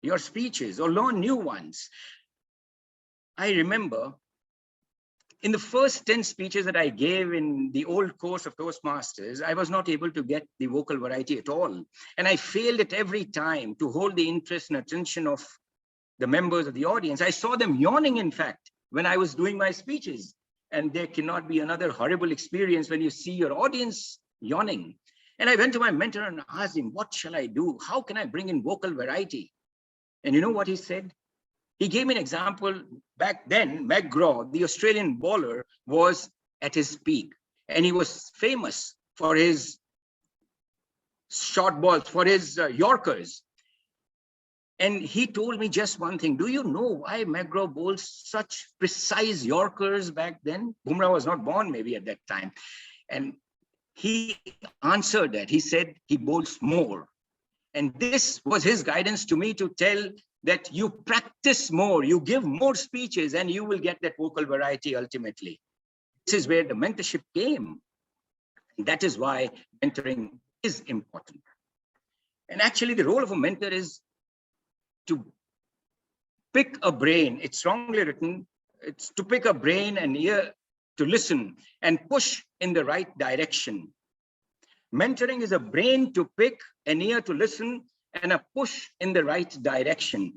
your speeches or learn new ones. I remember in the first 10 speeches that I gave in the old course of Toastmasters, I was not able to get the vocal variety at all. And I failed it every time to hold the interest and attention of the members of the audience. I saw them yawning, in fact, when I was doing my speeches. And there cannot be another horrible experience when you see your audience yawning. And I went to my mentor and asked him, what shall I do? How can I bring in vocal variety? And you know what he said? He gave me an example. Back then, McGraw, the Australian bowler, was at his peak. And he was famous for his short balls, for his Yorkers. And he told me just one thing. Do you know why McGraw bowls such precise Yorkers back then? Bumrah was not born maybe at that time. And he answered that. He said he bowls more. And this was his guidance to me to tell that you practice more, you give more speeches, and you will get that vocal variety ultimately. This is where the mentorship came. And that is why mentoring is important. And actually, the role of a mentor is to pick a brain. It's wrongly written. It's to pick a brain and ear to listen and push in the right direction. Mentoring is a brain to pick, an ear to listen, and a push in the right direction.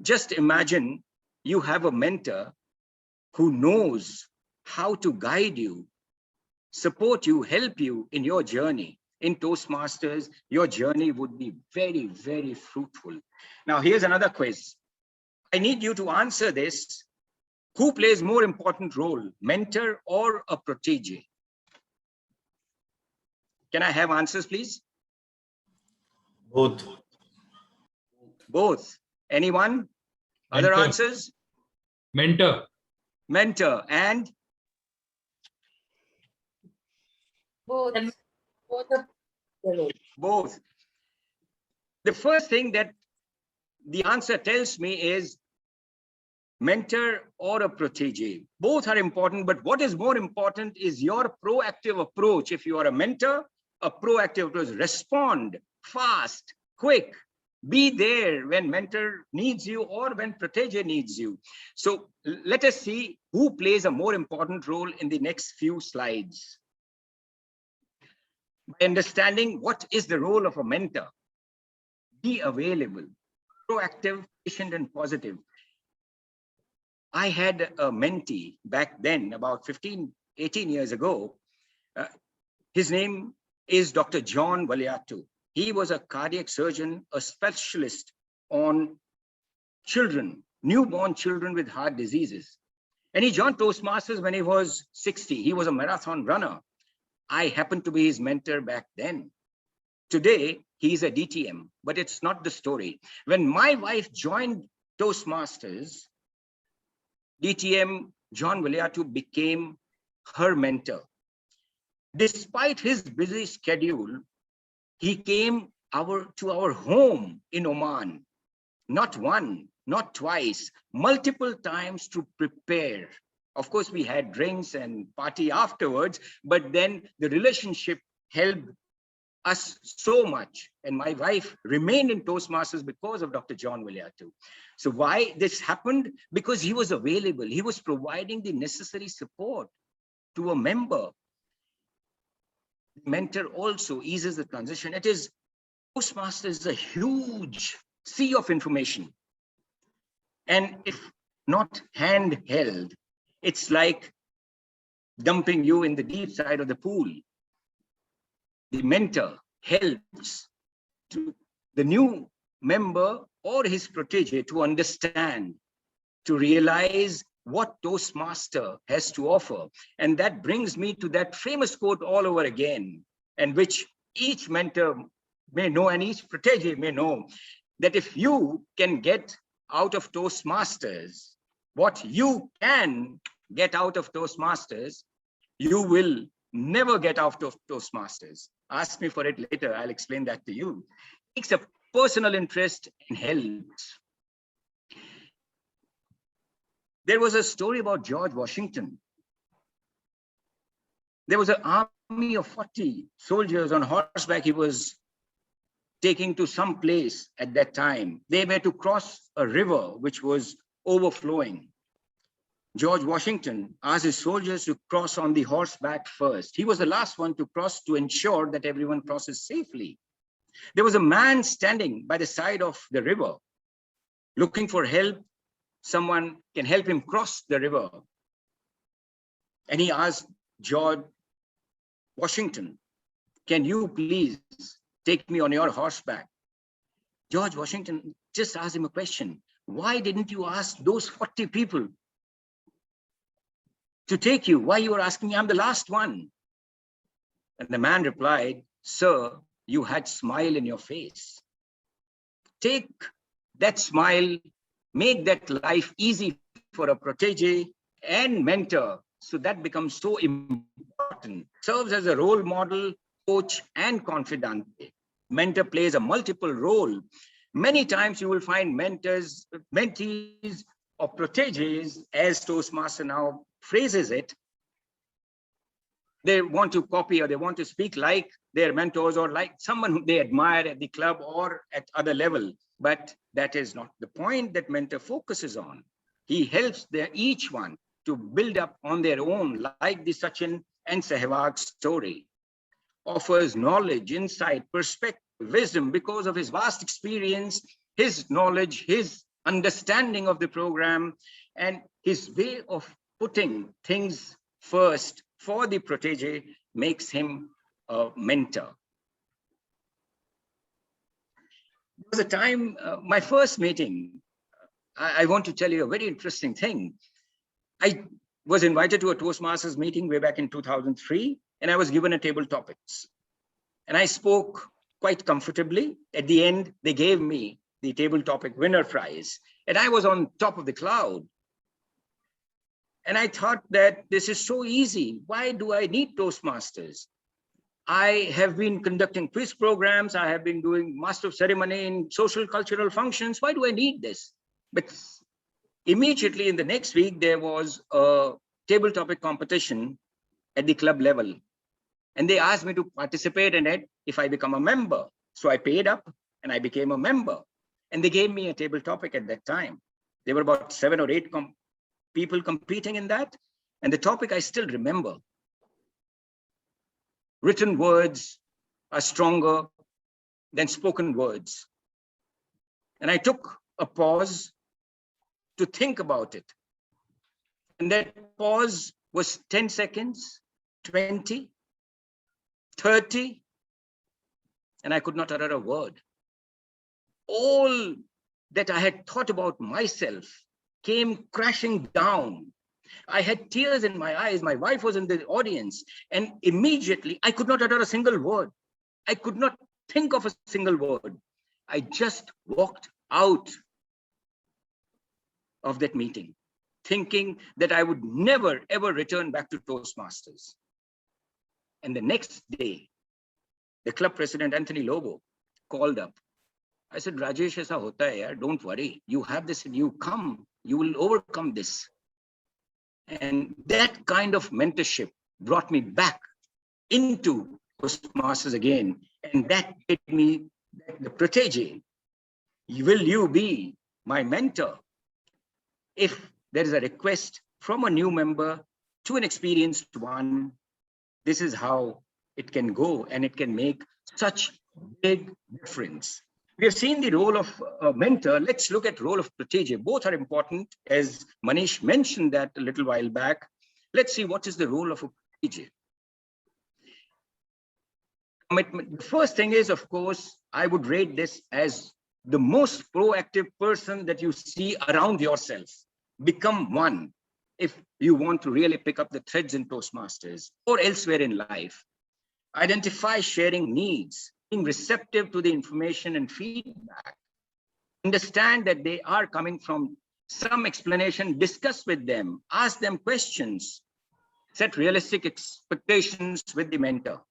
Just imagine you have a mentor who knows how to guide you, support you, help you in your journey. In Toastmasters, your journey would be very, very fruitful. Now, here's another quiz. I need you to answer this. Who plays more important role, mentor or a protege? Can I have answers, please? Both. Both. Anyone? Other Mentor. answers? Mentor. Mentor and Both. both. The first thing that the answer tells me is mentor or a protege. Both are important, but what is more important is your proactive approach. If you are a mentor, a proactive approach, respond fast, quick, be there when mentor needs you or when protege needs you. So let us see who plays a more important role in the next few slides. By understanding what is the role of a mentor, be available, proactive, patient, and positive. I had a mentee back then, about 18 years ago. His name is Dr. John Valiatu. He was a cardiac surgeon, a specialist on children, newborn children with heart diseases. And he joined Toastmasters when he was 60. He was a marathon runner. I happened to be his mentor back then. Today, he's a DTM, but it's not the story. When my wife joined Toastmasters, DTM John Valiatu became her mentor. Despite his busy schedule, he came to our home in Oman, not one, not twice, multiple times to prepare. Of course, we had drinks and party afterwards, but then the relationship helped us so much. And my wife remained in Toastmasters because of Dr. John Valiatu. So why this happened? Because he was available. He was providing the necessary support to a member. Mentor also eases the transition. It is, Toastmasters is a huge sea of information. And if not handheld, it's like dumping you in the deep side of the pool. The mentor helps to the new member or his protege to understand, to realize what Toastmaster has to offer. And that brings me to that famous quote all over again, and which each mentor may know and each protege may know, that if you can get out of Toastmasters what you can get out of Toastmasters, you will never get out of Toastmasters. Ask me for it later, I'll explain that to you. It takes a personal interest and helps. There was a story about George Washington. There was an army of 40 soldiers on horseback he was taking to some place at that time. They were to cross a river which was overflowing. George Washington asked his soldiers to cross on the horseback first. He was the last one to cross to ensure that everyone crosses safely. There was a man standing by the side of the river looking for help. Someone can help him cross the river. And he asked George Washington, can you please take me on your horseback? George Washington just asked him a question. Why didn't you ask those 40 people to take you? Why you were asking me? I'm the last one. And the man replied, sir, you had smile in your face. Take that smile, make that life easy for a protege and mentor. So that becomes so important. Serves as a role model, coach, and confidant. Mentor plays a multiple role. Many times you will find mentors, mentees, or proteges, as Toastmaster now phrases it. They want to copy or they want to speak like their mentors or like someone who they admire at the club or at other level. But that is not the point that mentor focuses on. He helps each one to build up on their own, like the Sachin and Sehwag story. Offers knowledge, insight, wisdom, because of his vast experience, his knowledge, his understanding of the program, and his way of putting things first for the protege makes him a mentor. There was a time, my first meeting, I want to tell you a very interesting thing. I was invited to a Toastmasters meeting way back in 2003, and I was given a table topics. And I spoke quite comfortably. At the end, they gave me the table topic winner prize, and I was on top of the cloud. And I thought that this is so easy. Why do I need Toastmasters? I have been conducting quiz programs. I have been doing master of ceremony in social cultural functions. Why do I need this? But immediately in the next week, there was a table topic competition at the club level. And they asked me to participate in it if I become a member. So I paid up and I became a member. And they gave me a table topic at that time. There were about 7 or 8 people competing in that. And the topic I still remember. Written words are stronger than spoken words. And I took a pause to think about it. And that pause was 10 seconds, 20, 30, and I could not utter a word. All that I had thought about myself came crashing down. I had tears in my eyes. My wife was in the audience, and immediately I could not utter a single word. I could not think of a single word. I just walked out of that meeting, thinking that I would never, ever return back to Toastmasters. And the next day, the club president, Anthony Lobo, called up. I said, Rajesh, aisa hota hai yaar, don't worry. You have this and you come, you will overcome this. And that kind of mentorship brought me back into Toastmasters again. And that made me the protege. Will you be my mentor? If there is a request from a new member to an experienced one, this is how it can go, and it can make such big difference. We have seen the role of a mentor. Let's look at role of protege. Both are important, as Manish mentioned that a little while back. Let's see what is the role of a protege. Commitment. The first thing is, of course, I would rate this as the most proactive person that you see around yourself. Become one if you want to really pick up the threads in Toastmasters or elsewhere in life. Identify sharing needs, being receptive to the information and feedback. Understand that they are coming from some explanation, discuss with them, ask them questions, set realistic expectations with the mentor.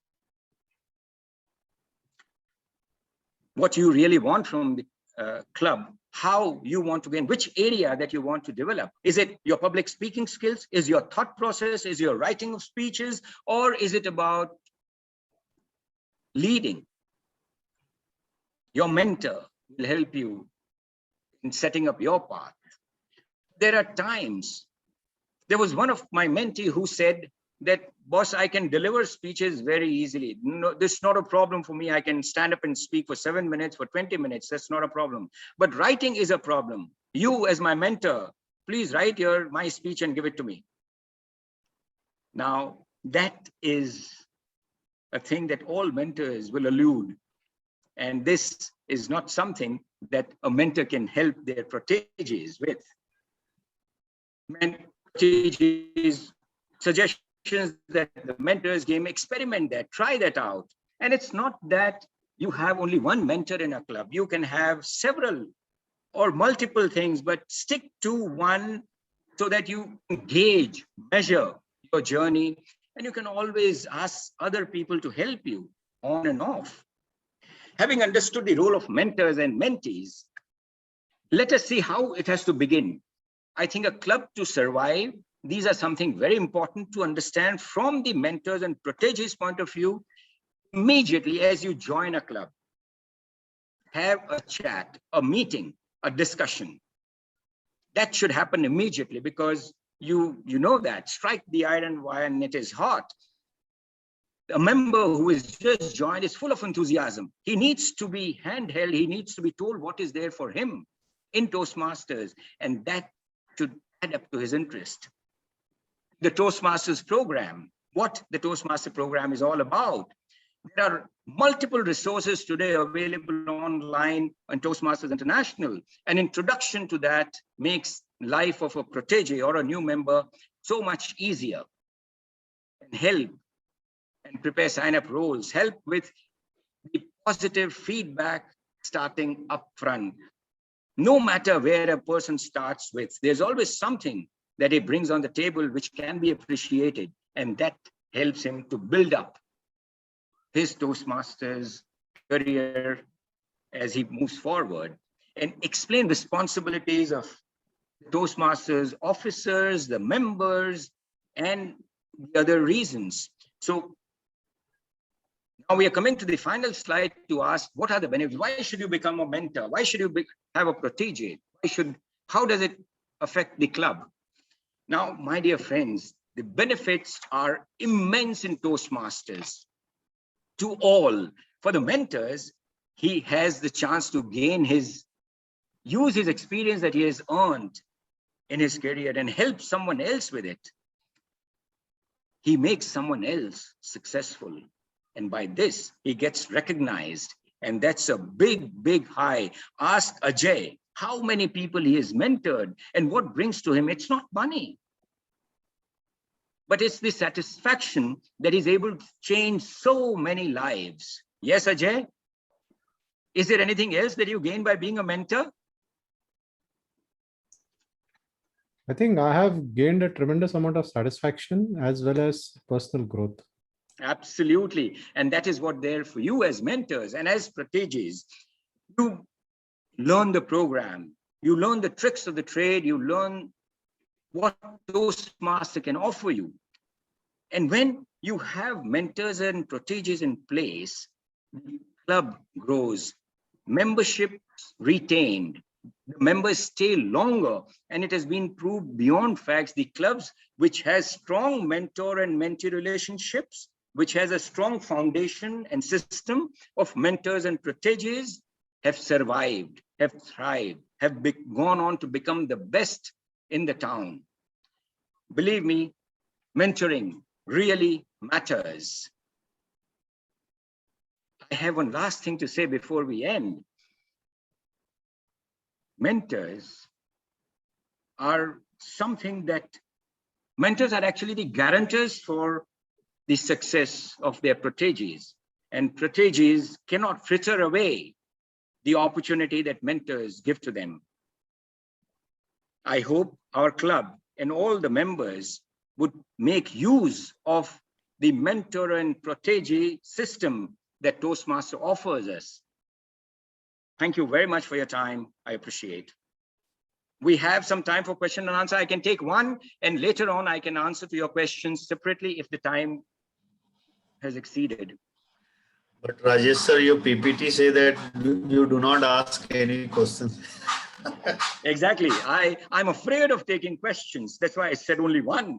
What you really want from the club, how you want to gain, which area that you want to develop. Is it your public speaking skills? Is your thought process? Is your writing of speeches? Or is it about leading? Your mentor will help you in setting up your path. There are times, there was one of my mentee who said that, boss, I can deliver speeches very easily. No, this is not a problem for me. I can stand up and speak for 7 minutes, for 20 minutes. That's not a problem. But writing is a problem. You, as my mentor, please write my speech and give it to me. Now, that is a thing that all mentors will allude. And this is not something that a mentor can help their proteges with. Proteges, suggestions that the mentors give, experiment that, try that out. And it's not that you have only one mentor in a club. You can have several or multiple things, but stick to one so that you engage, measure your journey, and you can always ask other people to help you on and off. Having understood the role of mentors and mentees, let us see how it has to begin. I think a club to survive, these are something very important to understand from the mentors and proteges point of view. Immediately as you join a club, have a chat, a meeting, a discussion. That should happen immediately, because you know that strike the iron while it is hot. A member who is just joined is full of enthusiasm. He needs to be handheld. He needs to be told what is there for him in Toastmasters, and that should add up to his interest. The Toastmasters program, what the Toastmaster program is all about. There are multiple resources today available online on Toastmasters International. An introduction to that makes life of a protege or a new member so much easier, and help and prepare sign-up roles, help with the positive feedback starting up front. No matter where a person starts with, there's always something that he brings on the table which can be appreciated, and that helps him to build up his Toastmasters career as he moves forward, and explain responsibilities of Toastmasters officers, the members, and the other reasons. So now we are coming to the final slide to ask, what are the benefits? Why should you become a mentor? Why should you have a protege? How does it affect the club? Now, my dear friends, the benefits are immense in Toastmasters to all. For the mentors, he has the chance to use his experience that he has earned in his career and help someone else with it. He makes someone else successful. And by this, he gets recognized. And that's a big, big high. Ask Ajay how many people he has mentored and what brings to him. It's not money, but it's the satisfaction that he's able to change so many lives. Yes, Ajay? Is there anything else that you gain by being a mentor? I think I have gained a tremendous amount of satisfaction as well as personal growth. Absolutely. And that is what there for you as mentors and as proteges. You learn the program, you learn the tricks of the trade, you learn what Toastmaster can offer you. And when you have mentors and proteges in place, the club grows, membership retained, the members stay longer, and it has been proved beyond facts. The clubs which has strong mentor and mentee relationships, which has a strong foundation and system of mentors and proteges, have survived, have thrived, have gone on to become the best in the town. Believe me, mentoring really matters. I have one last thing to say before we end. Mentors are actually the guarantors for the success of their proteges, and proteges cannot fritter away the opportunity that mentors give to them. I hope our club and all the members would make use of the mentor and protege system that Toastmaster offers us. Thank you very much for your time. I appreciate. We have some time for question and answer. I can take one, and later on I can answer to your questions separately if the time has exceeded. But Rajesh sir, your PPT say that you do not ask any questions. Exactly. I'm afraid of taking questions. That's why I said only one.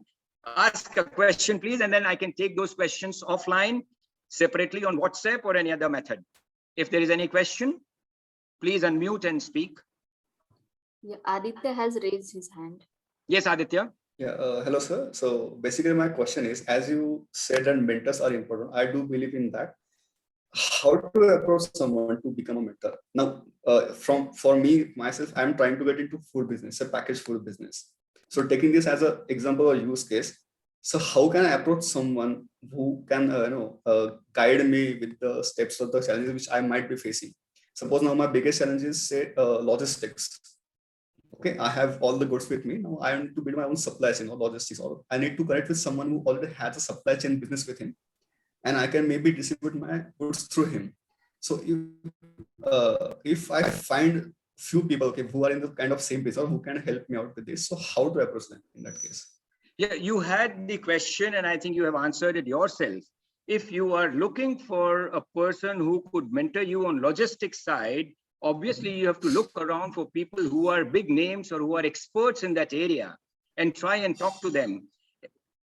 Ask a question, please, and then I can take those questions offline, separately on WhatsApp or any other method. If there is any question, please unmute and speak. Yeah, Aditya has raised his hand. Yes, Aditya. Yeah, hello, sir. So basically my question is, as you said that mentors are important, I do believe in that. How to approach someone to become a mentor? Now, for me, myself, I'm trying to get into food business, a packaged food business. So taking this as an example or use case, so how can I approach someone who can guide me with the steps of the challenges which I might be facing? Suppose now my biggest challenge is, say, logistics. Okay, I have all the goods with me. Now I need to build my own supply chain or logistics, or I need to connect with someone who already has a supply chain business with him, and I can maybe distribute my goods through him. So if I find few people, okay, who are in the kind of same business or who can help me out with this, so how to approach them in that case? Yeah, you had the question, and I think you have answered it yourself. If you are looking for a person who could mentor you on logistics side, obviously you have to look around for people who are big names or who are experts in that area and try and talk to them.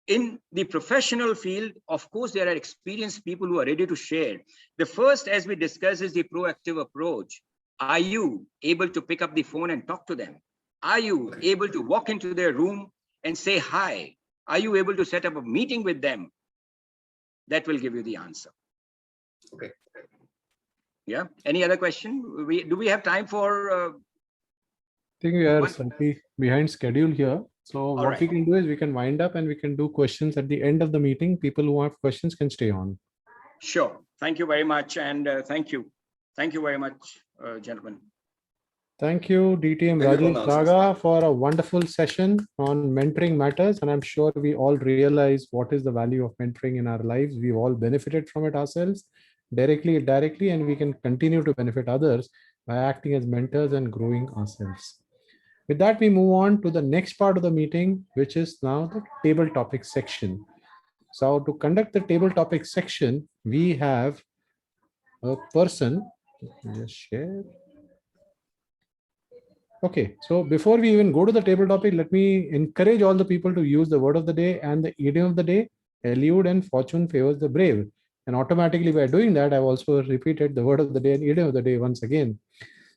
in the professional field, of course, there are experienced people who are ready to share. The first, as we discussed, is the proactive approach. Are you able to pick up the phone and talk to them? Are you able to walk into their room and say hi? Are you able to set up a meeting with them? That will give you the answer. Okay. Yeah. Any other question? Do we have time for? I think we are slightly behind schedule here. So what right. we can do is we can wind up and we can do questions at the end of the meeting. People who have questions can stay on. Sure. Thank you very much. And thank you. Thank you very much, gentlemen. Thank you, DTM Rajesh Raga, for a wonderful session on mentoring matters. And I'm sure we all realize what is the value of mentoring in our lives. We've all benefited from it ourselves, directly, indirectly, and we can continue to benefit others by acting as mentors and growing ourselves. With that, we move on to the next part of the meeting, which is now the table topic section. So to conduct the table topic section, we have a person. Let me just share. Okay, so before we even go to the table topic, let me encourage all the people to use the word of the day and the idiom of the day. Elude and fortune favors the brave. And automatically by doing that, I've also repeated the word of the day and idiom of the day once again.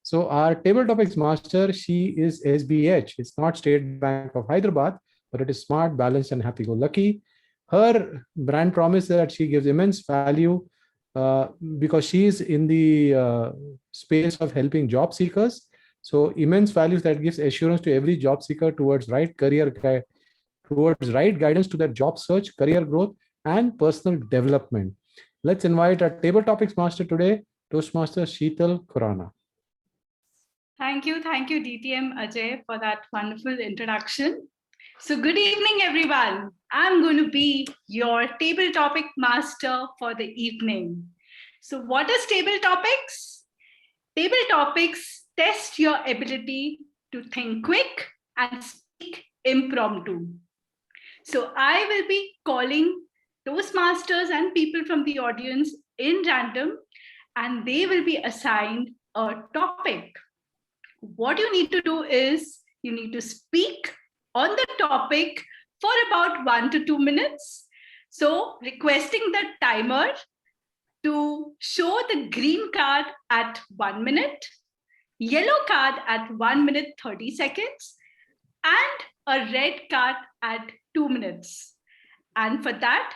So our table topics master, she is SBH. It's not State Bank of Hyderabad, but it is smart, balanced, and happy-go-lucky. Her brand promise is that she gives immense value because she is in the space of helping job seekers. So immense values that gives assurance to every job seeker towards right guidance to their job search, career growth, and personal development. Let's invite our table topics master today, Toastmaster Sheetal Khurana. Thank you, DTM Ajay, for that wonderful introduction. So good evening, everyone. I'm going to be your table topic master for the evening. So what is table topics? Table topics test your ability to think quick and speak impromptu. So I will be calling Toastmasters and people from the audience in random, and they will be assigned a topic. What you need to do is you need to speak on the topic for about 1 to 2 minutes. So requesting the timer to show the green card at 1 minute, yellow card at 1 minute 30 seconds, and a red card at 2 minutes. And for that,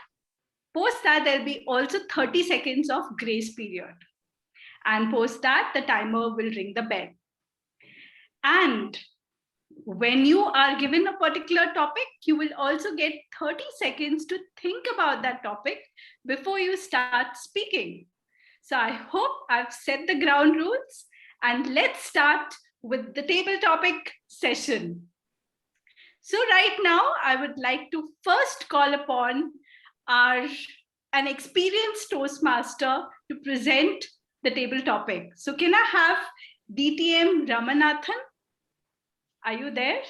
post that, there'll be also 30 seconds of grace period. And post that, the timer will ring the bell. And when you are given a particular topic, you will also get 30 seconds to think about that topic before you start speaking. So I hope I've set the ground rules, and let's start with the table topic session. So right now, I would like to first call upon an experienced Toastmaster to present the table topic. So can I have DTM Ramanathan? Are you there?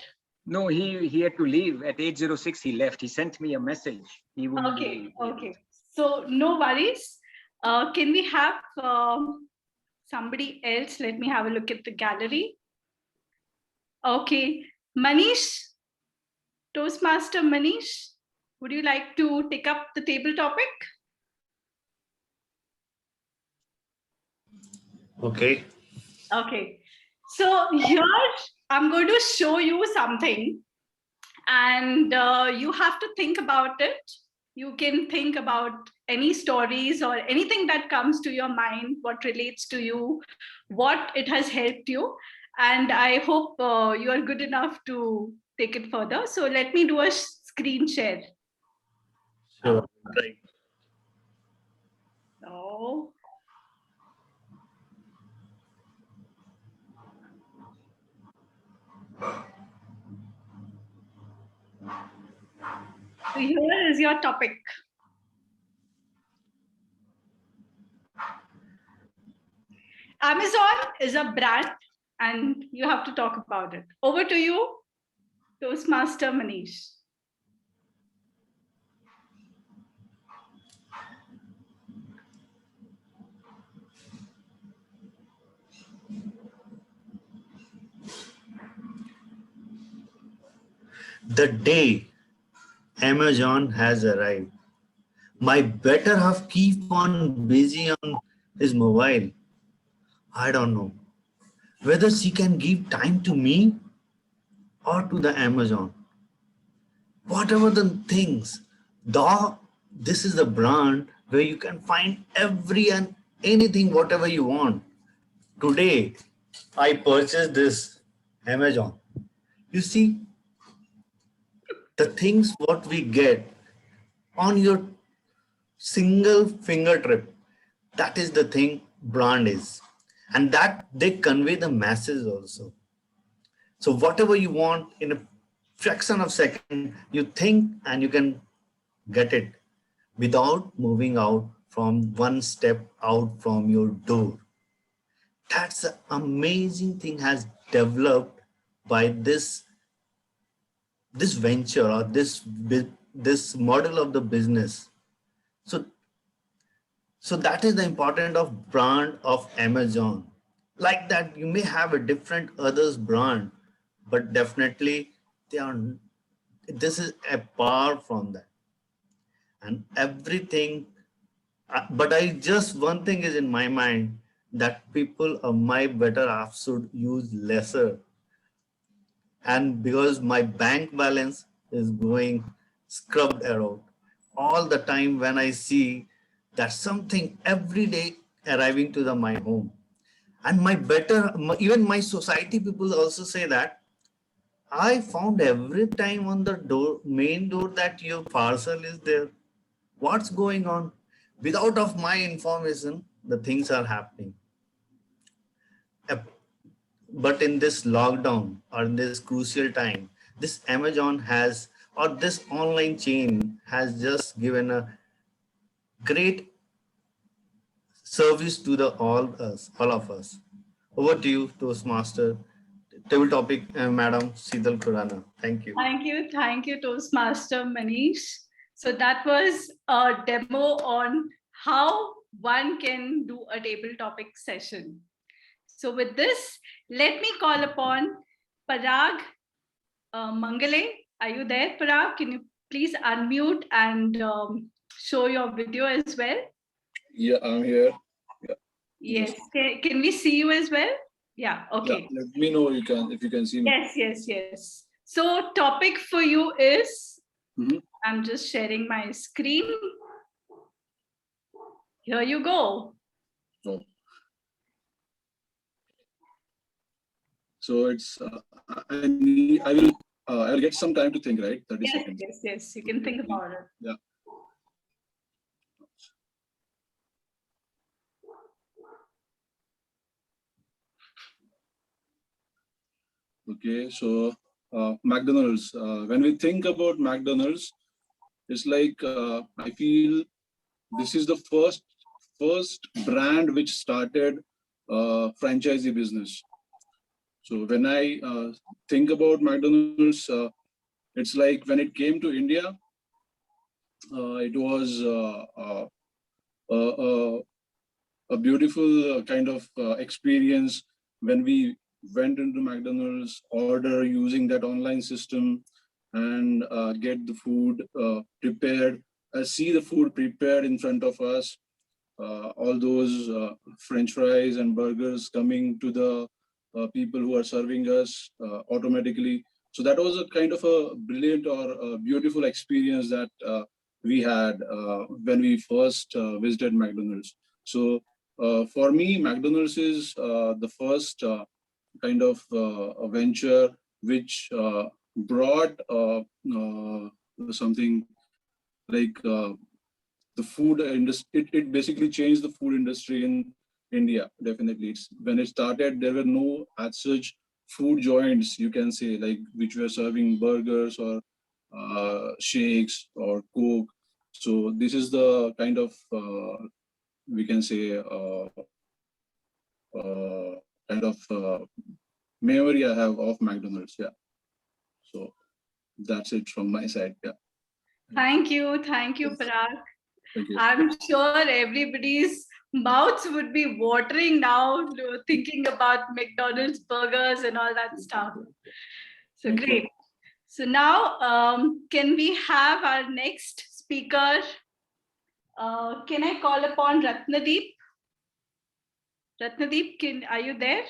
No, he had to leave at 8:06. He left. He sent me a message. He wouldn't Okay. So no worries. Can we have somebody else? Let me have a look at the gallery. Okay, Manish, Toastmaster Manish, would you like to take up the table topic? Okay. Okay, so here I'm going to show you something, and you have to think about it. You can think about any stories or anything that comes to your mind, what relates to you, what it has helped you. And I hope you are good enough to take it further. So let me do a screen share. Sure. Right. So, so here is your topic. Amazon is a brand, and you have to talk about it. Over to you, Toastmaster Manish. The day Amazon has arrived. My better half keep on busy on his mobile. I don't know whether she can give time to me or to the Amazon. Whatever the things, though this is the brand where you can find every and anything, whatever you want. Today, I purchased this Amazon. You see, the things what we get on your single finger trip, that is the thing brand is. And that they convey the masses also. So whatever you want in a fraction of second, you think and you can get it without moving out from one step out from your door. That's an amazing thing has developed by this venture or this model of the business. So that is the importance of brand of Amazon. Like that, you may have a different others brand, but definitely they are. This is apart from that, and everything. But I just one thing is in my mind that people of my better half should use lesser, and because my bank balance is going scrubbed around all the time when I see that something every day arriving to my home. And even my society people also say that I found every time on the main door that your parcel is there. What's going on? Without of my information, the things are happening. But in this lockdown or in this crucial time, this Amazon has, or this online chain has just given a great service to all of us. Over to you, Toastmaster. Table topic, Madam Sheetal Khurana. Thank you. Thank you, Toastmaster Manish. So that was a demo on how one can do a table topic session. So with this, let me call upon Parag Mangale. Are you there, Parag? Can you please unmute and show your video as well? Yeah, I'm here. Yeah. Yes. Can we see you as well? Yeah. Okay. Yeah, let me know if you can see me. Yes. So topic for you is, Mhm. I'm just sharing my screen. Here you go. Oh. So it's I'll get some time to think, right? 30 seconds. Yes. You can think about it. Yeah. Okay, so McDonald's. When we think about McDonald's, it's like I feel this is the first brand which started franchisee business. So when I think about McDonald's, it's like when it came to India, it was a beautiful kind of experience when we went into McDonald's, order using that online system, and get the food prepared, see the food prepared in front of us, all those French fries and burgers coming to the people who are serving us automatically. So that was a kind of a brilliant or a beautiful experience that we had when we first visited McDonald's. So for me, McDonald's is the first kind of a venture which brought something like the food industry. It basically changed the food industry in India. Definitely, when it started, there were no as such food joints, you can say, like which were serving burgers or shakes or Coke. So this is the kind of we can say kind of memory I have of McDonald's. Yeah. So that's it from my side. Yeah. Thank you, Parag. Thank you. I'm sure everybody's mouths would be watering now, thinking about McDonald's burgers and all that stuff. So Thank you. great. So now, can we have our next speaker? Can I call upon Ratnadeep? Ratnadeep, are you there?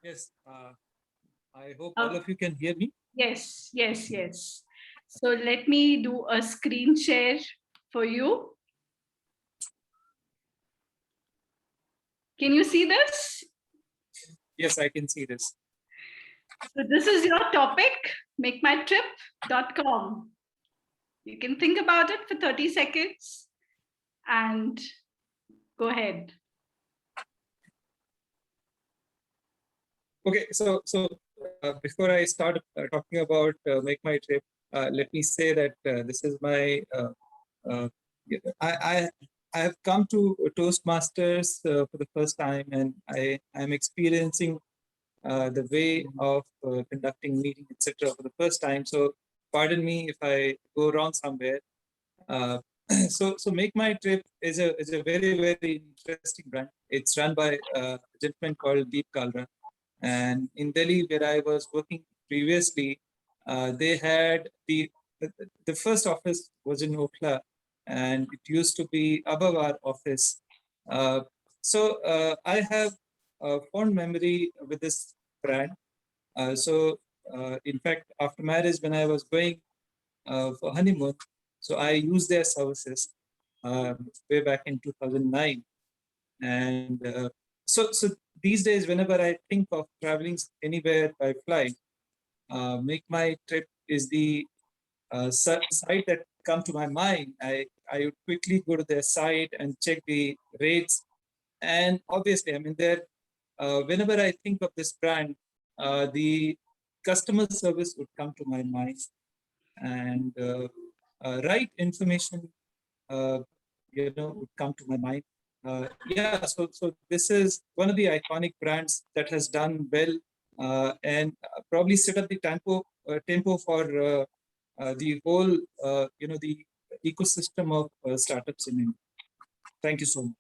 Yes, I hope all of you can hear me. Yes, yes, yes. So let me do a screen share for you. Can you see this? Yes, I can see this. So this is your topic, makemytrip.com. You can think about it for 30 seconds and go ahead. Okay, so before I start talking about Make My Trip, let me say that this is my I have come to Toastmasters for the first time, and I am experiencing the way of conducting meeting, etc. for the first time. So pardon me if I go wrong somewhere. So Make My Trip is a very interesting brand. It's run by a gentleman called Deep Kalra, and in Delhi, where I was working previously, they had the first office was in Okhla, and it used to be above our office. So I have a fond memory with this brand. In fact, after marriage, when I was going for honeymoon, so I used their services way back in 2009. And so these days, whenever I think of traveling anywhere by flight, Make My Trip is the site that come to my mind. I would quickly go to their site and check the rates. And obviously, I mean, whenever I think of this brand, the customer service would come to my mind, and right information, would come to my mind. So this is one of the iconic brands that has done well and probably set up the tempo for the whole, the ecosystem of startups in India. Thank you so much.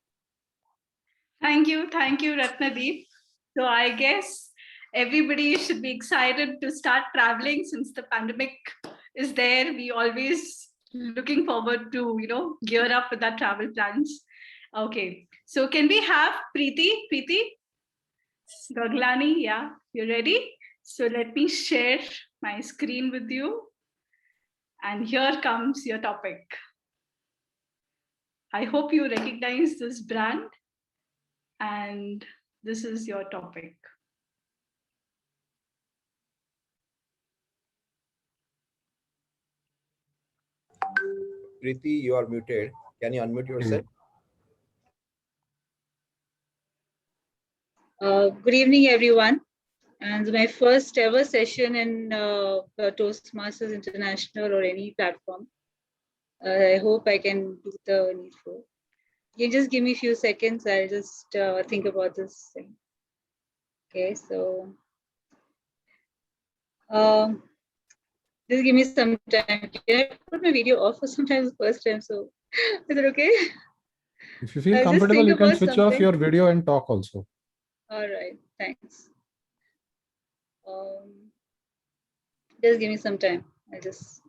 Thank you, Ratnadeep. So I guess everybody should be excited to start traveling since the pandemic is there. We always looking forward to gear up with our travel plans. Okay, so can we have Preeti Gaglani? Yeah, you ready? So let me share my screen with you. And here comes your topic. I hope you recognize this brand. And this is your topic. Preeti, you are muted. Can you unmute yourself? Good evening, everyone. And my first ever session in Toastmasters International or any platform. I hope I can do the needful. You just give me a few seconds. I'll just think about this thing. Okay, so just give me some time. Can I put my video off for sometimes first time? So is it okay? If you feel comfortable, you can switch off your video and talk also. All right, thanks. Just give me some time. I just.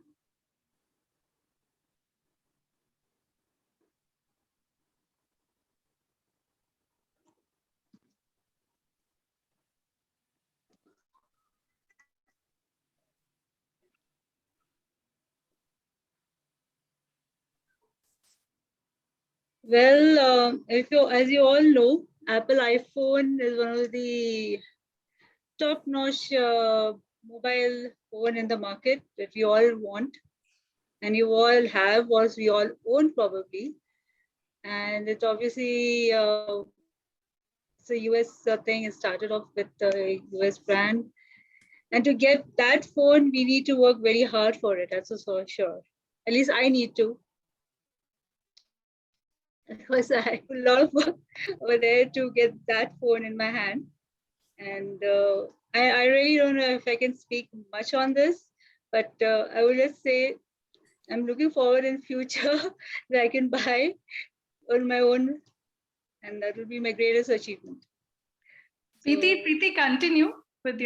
Well, as you all know, Apple iPhone is one of the top-notch mobile phone in the market that we all want, and you all have, or we all own probably. And it's obviously it's a US thing. It started off with the US brand, and to get that phone, we need to work very hard for it. That's for sure. At least I need to. Because I put a lot of work over there to get that phone in my hand. And I really don't know if I can speak much on this, but I would just say I'm looking forward in future that I can buy on my own, and that will be my greatest achievement. Preeti, continue with your